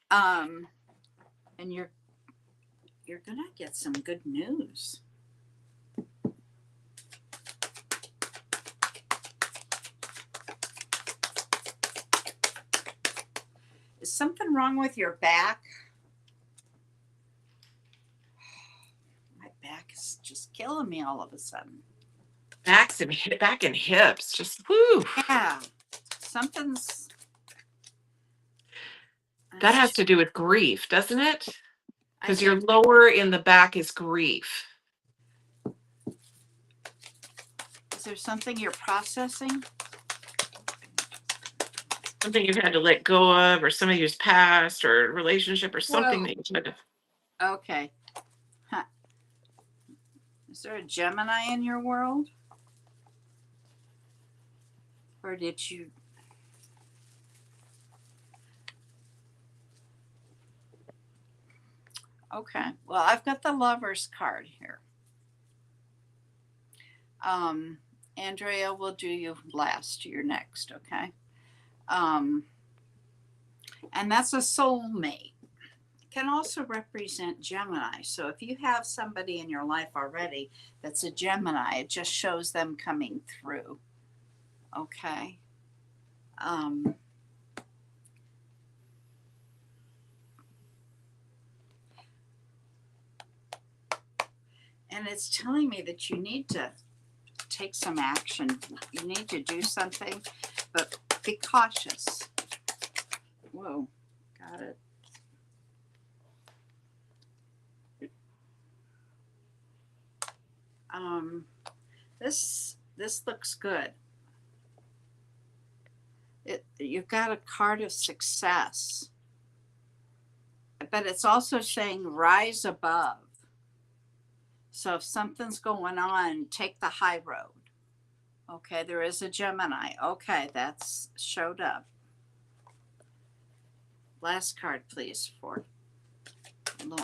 And you're going to get some good news. Is something wrong with your back? My back is just killing me all of a sudden. Back and hips, just whoo. Yeah, something's. That has to do with grief, doesn't it? I Because think- your lower in the back is grief. Is there something you're processing? Something you've had to let go of, or somebody who's passed, or a relationship, or something that you've had to. Okay. Huh. Is there a Gemini in your world? Or did you? Okay. Well, I've got the Lover's card here. Andrea, will do you last. You're next, okay? And that's a soulmate. Can also represent Gemini. So if you have somebody in your life already that's a Gemini, it just shows them coming through. Okay. And it's telling me that you need to take some action. You need to do something, but be cautious. Whoa, got it. This looks good. You've got a card of success, but it's also saying rise above. So if something's going on, take the high road. Okay, there is a Gemini. Okay, that's showed up. Last card, please, for long.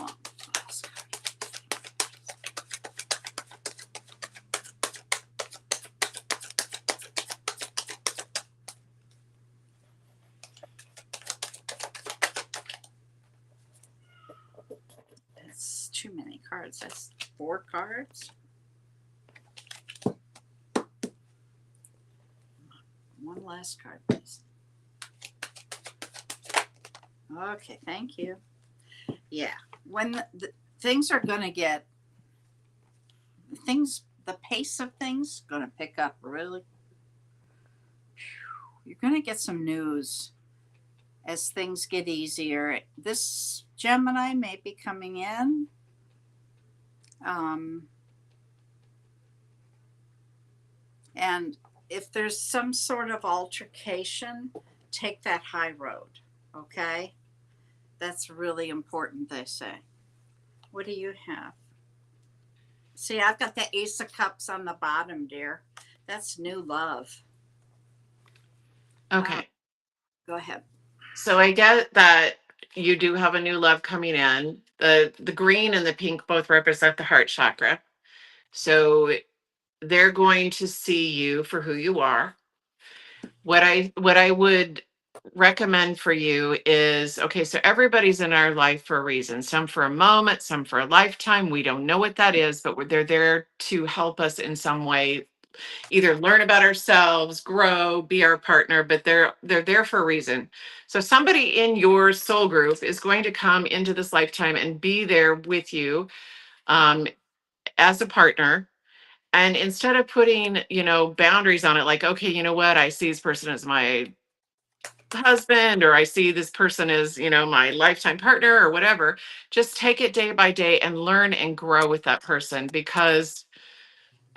Last card. That's too many cards. That's 4 cards. One last card, please. Okay, thank you. Yeah, when the things are going to get the pace of things going to pick up really. You're going to get some news as things get easier. This Gemini may be coming in. And if there's some sort of altercation, take that high road. Okay? That's really important, they say. What do you have? See, I've got the Ace of Cups on the bottom, dear. That's new love. Okay. Go ahead. So I get that you do have a new love coming in. The green and the pink both represent the heart chakra. So they're going to see you for who you are. What I would recommend for you is, okay, so everybody's in our life for a reason, some for a moment, some for a lifetime. We don't know what that is, but they're there to help us in some way, either learn about ourselves, grow, be our partner, but they're there for a reason. So somebody in your soul group is going to come into this lifetime and be there with you as a partner. And instead of putting, boundaries on it, like, okay, you know what, I see this person as my husband, or I see this person as, my lifetime partner or whatever, just take it day by day and learn and grow with that person. Because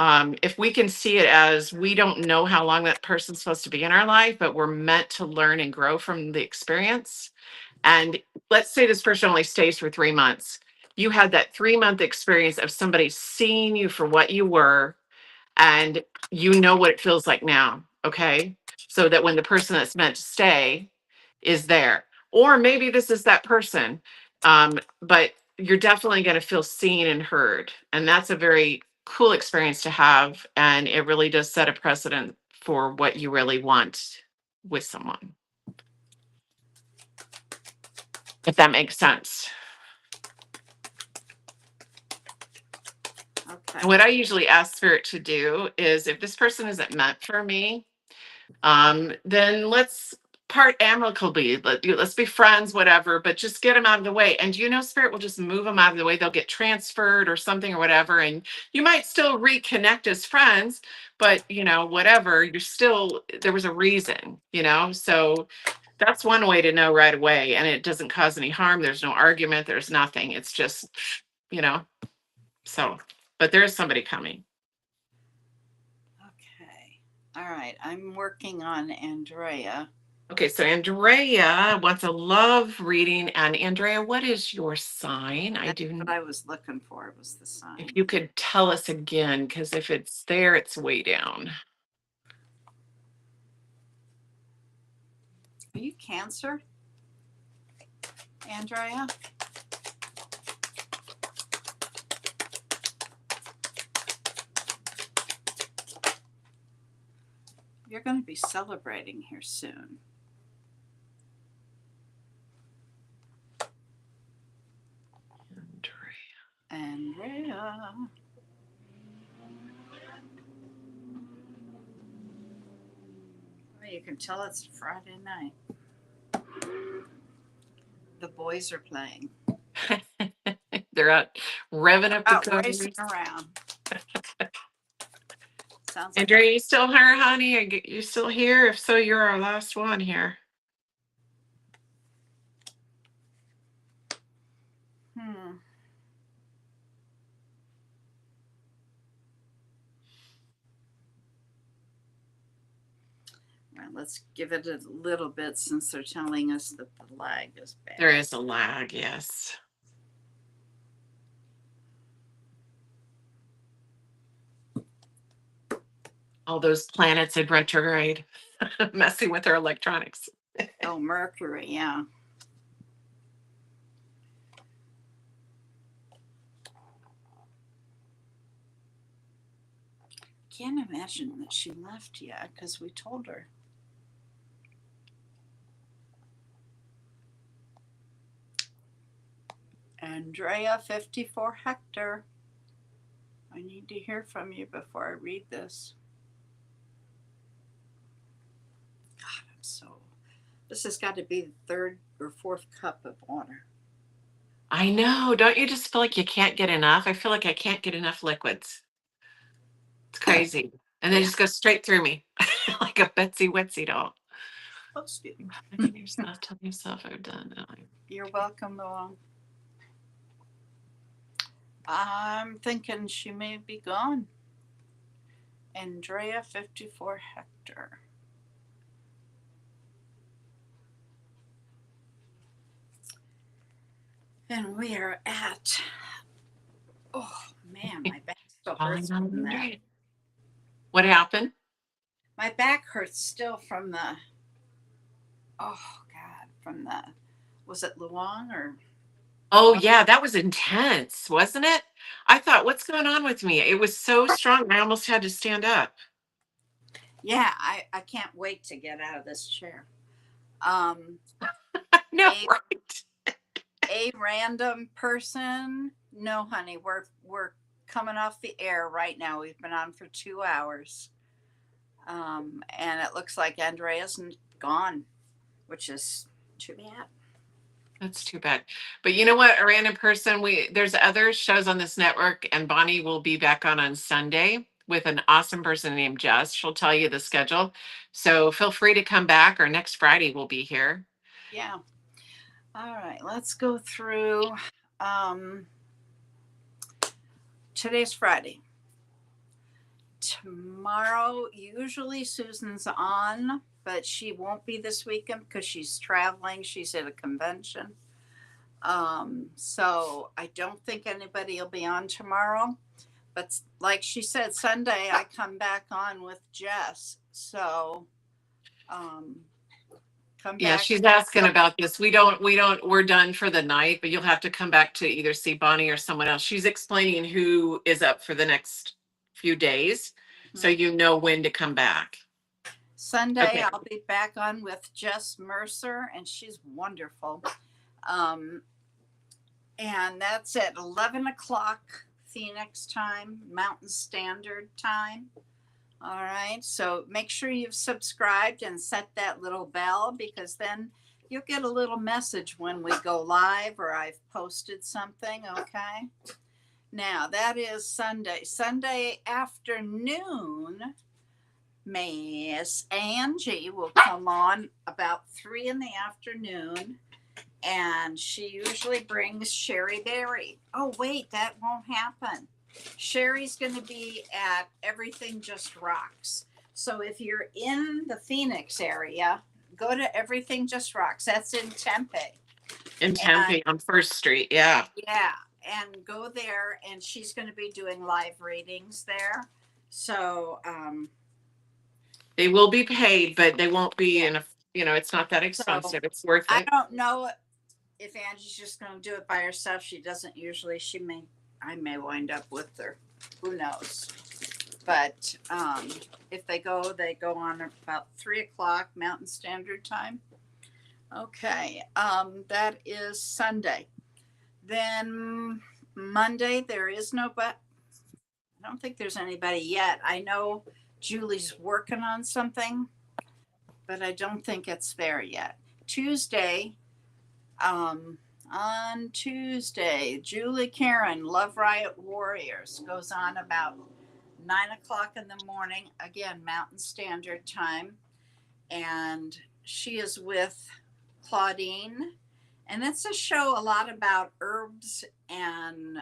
if we can see it as, we don't know how long that person's supposed to be in our life, but we're meant to learn and grow from the experience. And let's say this person only stays for 3 months. You had that 3-month experience of somebody seeing you for what you were, and you know what it feels like now. Okay. So that when the person that's meant to stay is there, or maybe this is that person, but you're definitely going to feel seen and heard. And that's a very cool experience to have. And it really does set a precedent for what you really want with someone. If that makes sense. Okay. And what I usually ask Spirit to do is, if this person isn't meant for me, then let's part amicably. Let's be friends, whatever, but just get them out of the way. And Spirit will just move them out of the way. They'll get transferred or something or whatever. And you might still reconnect as friends, but whatever, there was a reason, so that's one way to know right away. And it doesn't cause any harm. There's no argument. There's nothing. It's just, so, but there is somebody coming. Okay. All right. I'm working on Andrea. Okay, so Andrea wants a love reading. And Andrea, what is your sign? That's what I was looking for, was the sign. If you could tell us again, because if it's there, it's way down. Are you Cancer, Andrea? You're going to be celebrating here soon. Andrea. Well, you can tell it's Friday night. The boys are playing. They're out revving up the Out covers. racing around. Sounds like Andrea, you still here, honey? Are you still here? If so, you're our last one here. Well, let's give it a little bit, since they're telling us that the lag is bad. There is a lag, yes. All those planets in retrograde messing with our electronics. Oh, Mercury, yeah. Can't imagine that she left yet, because we told her. Andrea 54 Hector. I need to hear from you before I read this. God, this has got to be the third or fourth cup of water. I know. Don't you just feel like you can't get enough? I feel like I can't get enough liquids. It's crazy. And they just go straight through me like a Betsy Wetsy doll. Oh, excuse me. Tell yourself I've done that. You're welcome, Noel. I'm thinking she may be gone. Andrea 54 Hector. And we are at, oh man, my back still hurts from that. What happened? My back hurts still from the, was it Luong or? Oh yeah, that was intense, wasn't it? I thought, what's going on with me? It was so strong, I almost had to stand up. Yeah, I can't wait to get out of this chair. No, right. A random person. No, honey, we're coming off the air right now. We've been on for 2 hours. And it looks like Andrea's gone, which is too bad. That's too bad. But you know what? A random person, there's other shows on this network, and Bonnie will be back on Sunday with an awesome person named Jess. She'll tell you the schedule. So feel free to come back, or next Friday we'll be here. Yeah. All right, let's go through. Today's Friday. Tomorrow, usually Susan's on, but she won't be this weekend because she's traveling. She's at a convention. So I don't think anybody will be on tomorrow. But like she said, Sunday I come back on with Jess. So come back. Yeah, she's asking about this. We're done for the night, but you'll have to come back to either see Bonnie or someone else. She's explaining who is up for the next few days, so you know when to come back. Sunday, Okay. I'll be back on with Jess Mercer, and she's wonderful. Um, and that's at 11 o'clock Phoenix time, Mountain Standard Time. All right. So make sure you've subscribed and set that little bell, because then you'll get a little message when we go live or I've posted something. Okay. Now that is Sunday. Sunday afternoon, Miss Angie will come on about 3 in the afternoon, and she usually brings Sherry Berry. Oh, wait, that won't happen. Sherry's going to be at Everything Just Rocks. So if you're in the Phoenix area, go to Everything Just Rocks. That's in Tempe. In Tempe on First Street. Yeah. Yeah, and go there, and she's going to be doing live readings there. So, They will be paid, but they won't be in a, it's not that expensive. It's worth I it. don't know if Angie's just going to do it by herself. She doesn't usually. I may wind up with her. Who knows? But if they go on about 3 o'clock Mountain Standard Time. Okay, that is Sunday. Then Monday, there is no, but I don't think there's anybody yet. I know Julie's working on something, but I don't think it's there yet. Tuesday, on Tuesday, Julie Karen, Love Riot Warriors, goes on about 9 o'clock in the morning, again, Mountain Standard Time. And she is with Claudine. And it's a show a lot about herbs and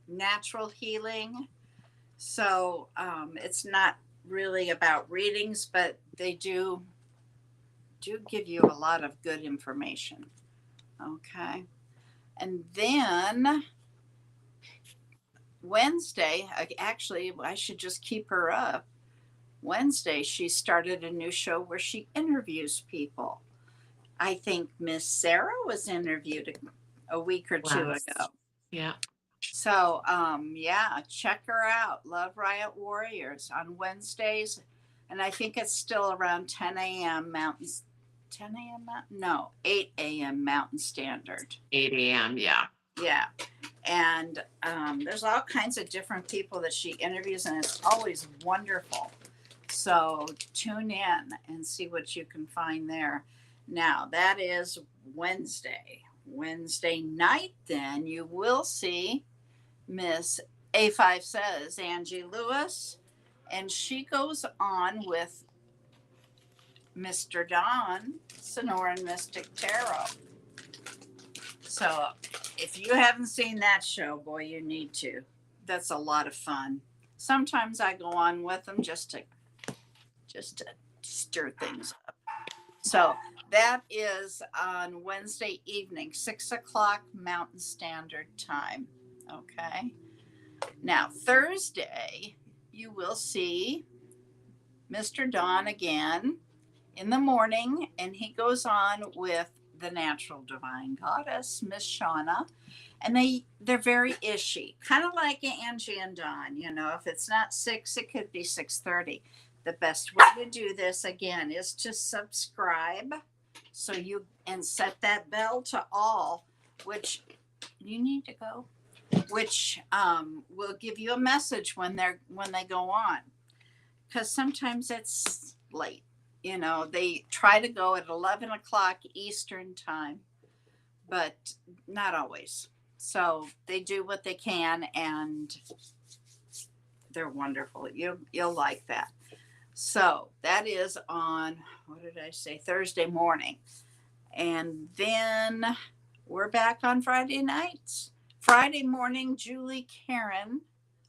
natural healing. So it's not really about readings, but they do give you a lot of good information. Okay. And then Wednesday, actually, I should just keep her up. Wednesday, she started a new show where she interviews people. I think Miss Sarah was interviewed a week or two Yes. ago. Yeah. So, yeah, check her out. Love Riot Warriors on Wednesdays. And I think it's still around 10 a.m. Mountains. 10 a.m. No, 8 a.m. Mountain Standard. 8 a.m. Yeah. Yeah. And there's all kinds of different people that she interviews, and it's always wonderful. So tune in and see what you can find there. Now, that is Wednesday. Wednesday night, then, you will see Miss A5 Says, Angie Lewis, and she goes on with Mr. Don, Sonoran Mystic Tarot. So if you haven't seen that show, boy, you need to. That's a lot of fun. Sometimes I go on with them just to stir things up. So that is on Wednesday evening, 6 o'clock Mountain Standard Time. Okay. Now, Thursday, you will see Mr. Don again in the morning, and he goes on with the Natural Divine Goddess, Miss Shauna. And they're very ishy, kind of like Angie and Don. You know, if it's not 6, it could be 6:30. The best way to do this, again, is to subscribe and set that bell to all, which you need to go, which will give you a message when they go on, because sometimes it's late. You know, they try to go at 11 o'clock Eastern time, but not always. So they do what they can, and they're wonderful. You'll like that. So that is on, what did I say, Thursday morning. And then we're back on Friday nights. Friday morning, Julie Karen,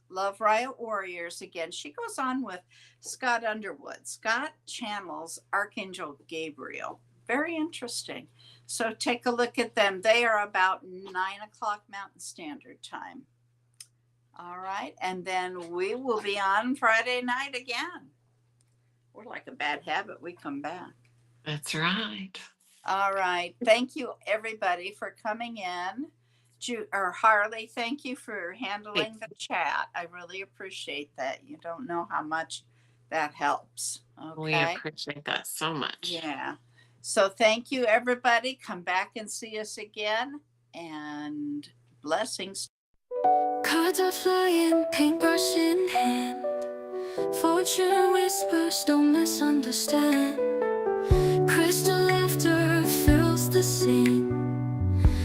Love Riot Warriors again. She goes on with Scott Underwood. Scott channels Archangel Gabriel. Very interesting. So take a look at them. They are about 9 o'clock Mountain Standard Time. All right. And then we will be on Friday night again. We're like a bad habit. We come back. That's right. All right. Thank you, everybody, for coming in. Harley, thank you for handling the chat. I really appreciate that. You don't know how much that helps. We Okay. appreciate that so much. Yeah. So thank you, everybody. Come back and see us again. And blessings. Cards are flying, paintbrush in hand. Fortune whispers, don't misunderstand. Crystal laughter fills the scene.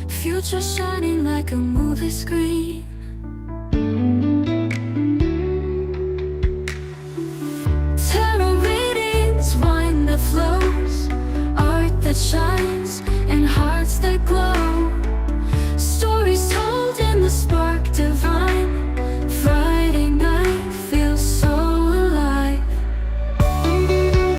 Future shining like a movie screen.